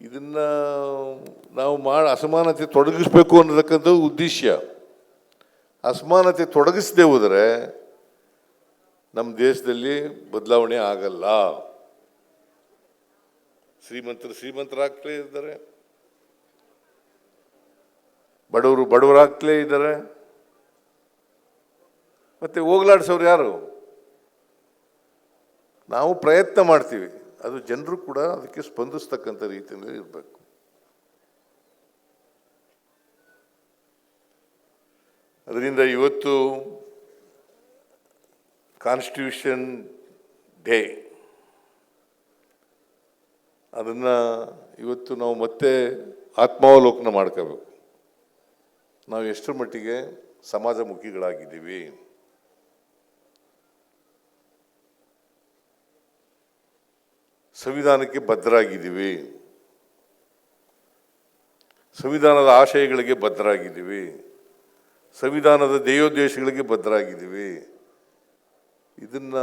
S7: ಇದನ್ನ ನಾವು ಅಸಮಾನತೆ ತೊಡಗಿಸ್ಬೇಕು ಅನ್ನತಕ್ಕಂಥ ಉದ್ದೇಶ. ಅಸಮಾನತೆ ತೊಡಗಿಸದೆ ಹೋದರೆ ನಮ್ಮ ದೇಶದಲ್ಲಿ ಬದಲಾವಣೆ ಆಗಲ್ಲ. ಶ್ರೀಮಂತರಾಗ್ತಲೇ ಇದ್ದಾರೆ, ಬಡವರಾಗ್ತಲೇ ಇದ್ದಾರೆ. ಮತ್ತೆ ಹೋಗ್ಲಾಡ್ಸೋರು ಯಾರು? ನಾವು ಪ್ರಯತ್ನ ಮಾಡ್ತೀವಿ, ಅದು ಜನರು ಕೂಡ ಅದಕ್ಕೆ ಸ್ಪಂದಿಸ್ತಕ್ಕಂಥ ರೀತಿಯಲ್ಲಿ ಇರಬೇಕು. ಅದರಿಂದ ಇವತ್ತು ಕಾನ್ಸ್ಟಿಟ್ಯೂಷನ್ ಡೇ, ಅದನ್ನು ಇವತ್ತು ನಾವು ಮತ್ತೆ ಆತ್ಮಾವಲೋಕನ ಮಾಡ್ಕೋಬೇಕು. ನಾವು ಎಷ್ಟರ ಮಟ್ಟಿಗೆ ಸಮಾಜಮುಖಿಗಳಾಗಿದ್ದೀವಿ, ಸಂವಿಧಾನಕ್ಕೆ ಬದ್ಧರಾಗಿದ್ದೀವಿ, ಸಂವಿಧಾನದ ಆಶಯಗಳಿಗೆ ಬದ್ಧರಾಗಿದ್ದೀವಿ, ಸಂವಿಧಾನದ ಧ್ಯೇಯೋದ್ದೇಶಗಳಿಗೆ ಬದ್ಧರಾಗಿದ್ದೀವಿ. ಇದನ್ನ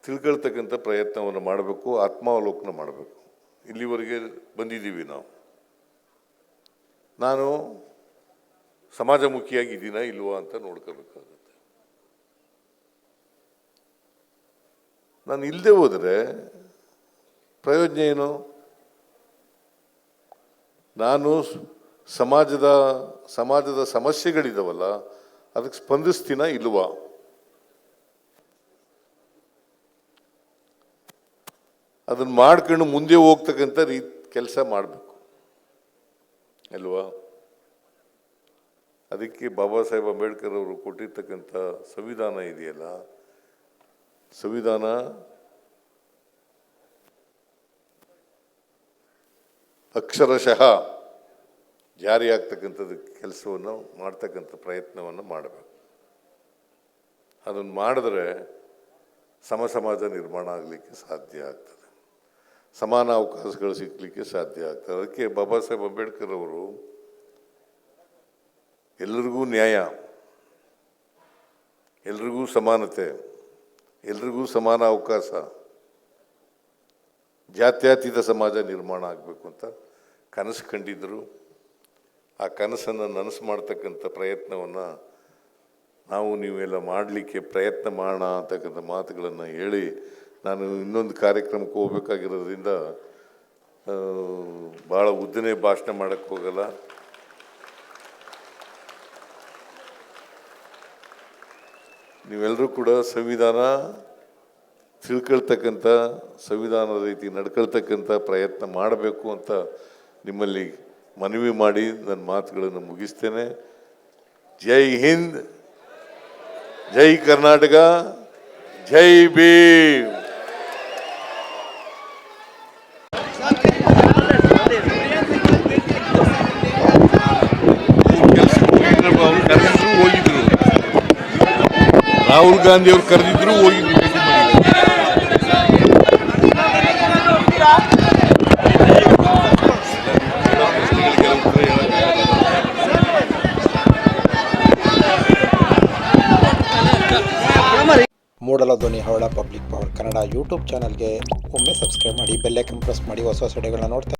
S7: ತಿಳ್ಕೊಳ್ತಕ್ಕಂಥ ಪ್ರಯತ್ನವನ್ನು ಮಾಡಬೇಕು, ಆತ್ಮಾವಲೋಕನ ಮಾಡಬೇಕು. ಇಲ್ಲಿವರೆಗೆ ಬಂದಿದ್ದೀವಿ ನಾವು. ನಾನು ಸಮಾಜಮುಖಿಯಾಗಿದ್ದೀನಾ ಇಲ್ವಾ ಅಂತ ನೋಡ್ಕೋಬೇಕಾಗುತ್ತೆ. ನಾನು ಇಲ್ಲದೆ ಹೋದರೆ ಪ್ರಯೋಜನ ಏನು? ನಾನು ಸಮಾಜದ ಸಮಸ್ಯೆಗಳಿದಾವಲ್ಲ ಅದಕ್ಕೆ ಸ್ಪಂದಿಸ್ತೀನ ಇಲ್ವಾ? ಅದನ್ನು ಮಾಡ್ಕೊಂಡು ಮುಂದೆ ಹೋಗ್ತಕ್ಕಂಥ ಕೆಲಸ ಮಾಡಬೇಕು ಅಲ್ವಾ? ಅದಕ್ಕೆ ಬಾಬಾ ಸಾಹೇಬ್ ಅಂಬೇಡ್ಕರ್ ಅವರು ಕೊಟ್ಟಿರ್ತಕ್ಕಂಥ ಸಂವಿಧಾನ ಇದೆಯಲ್ಲ, ಸಂವಿಧಾನ ಅಕ್ಷರಶಃ ಜಾರಿಯಾಗ್ತಕ್ಕಂಥದ್ದು ಕೆಲಸವನ್ನು ಮಾಡ್ತಕ್ಕಂಥ ಪ್ರಯತ್ನವನ್ನು ಮಾಡಬೇಕು. ಅದನ್ನು ಮಾಡಿದ್ರೆ ಸಮಾಜ ನಿರ್ಮಾಣ ಆಗಲಿಕ್ಕೆ ಸಾಧ್ಯ ಆಗ್ತದೆ, ಸಮಾನ ಅವಕಾಶಗಳು ಸಿಗಲಿಕ್ಕೆ ಸಾಧ್ಯ ಆಗ್ತದೆ. ಅದಕ್ಕೆ ಬಾಬಾ ಸಾಹೇಬ್ ಅಂಬೇಡ್ಕರ್ ಅವರು ಎಲ್ರಿಗೂ ನ್ಯಾಯ, ಎಲ್ರಿಗೂ ಸಮಾನತೆ, ಎಲ್ರಿಗೂ ಸಮಾನ ಅವಕಾಶ, ಜಾತ್ಯತೀತ ಸಮಾಜ ನಿರ್ಮಾಣ ಆಗಬೇಕು ಅಂತ ಕನಸು ಕಂಡಿದ್ದರು. ಆ ಕನಸನ್ನು ನನಸು ಮಾಡ್ತಕ್ಕಂಥ ಪ್ರಯತ್ನವನ್ನು ನಾವು ನೀವೆಲ್ಲ ಮಾಡಲಿಕ್ಕೆ ಪ್ರಯತ್ನ ಮಾಡೋಣ ಅಂತಕ್ಕಂಥ ಮಾತುಗಳನ್ನು ಹೇಳಿ ನಾನು ಇನ್ನೊಂದು ಕಾರ್ಯಕ್ರಮಕ್ಕೆ ಹೋಗ್ಬೇಕಾಗಿರೋದ್ರಿಂದ ಭಾಳ ಉದ್ದನೇ ಭಾಷಣ ಮಾಡೋಕ್ಕೆ ಹೋಗಲ್ಲ. ನೀವೆಲ್ಲರೂ ಕೂಡ ಸಂವಿಧಾನ ತಿಳ್ಕೊಳ್ತಕ್ಕಂಥ ಸಂವಿಧಾನದ ರೀತಿ ನಡ್ಕೊಳ್ತಕ್ಕಂಥ ಪ್ರಯತ್ನ ಮಾಡಬೇಕು ಅಂತ ನಿಮ್ಮಲ್ಲಿ ಮನವಿ ಮಾಡಿ ನನ್ನ ಮಾತುಗಳನ್ನು ಮುಗಿಸ್ತೇನೆ. ಜೈ ಹಿಂದ್, ಜೈ ಕರ್ನಾಟಕ, ಜೈ ಭೀಮ್. ಅವ್ರು ಕರೆದಿದ್ರು ಹೋಗಿದ್ರು, ರಾಹುಲ್ ಗಾಂಧಿ ಅವ್ರು ಕರೆದಿದ್ರು ಹೋಗಿದ್ರು.
S1: ಮೂಡಲ ಧ್ವನಿ ಹವಳ ಪಬ್ಲಿಕ್ ಪವರ್ ಕನ್ನಡ ಯೂಟ್ಯೂಬ್ ಚಾನಲ್ಗೆ ಒಮ್ಮೆ ಸಬ್ಸ್ಕ್ರೈಬ್ ಮಾಡಿ, ಬೆಲ್ ಐಕಾನ್ ಪ್ರೆಸ್ ಮಾಡಿ ಹೊಸ ವಿಡಿಯೋಗಳನ್ನ ನೋಡ್ತಾ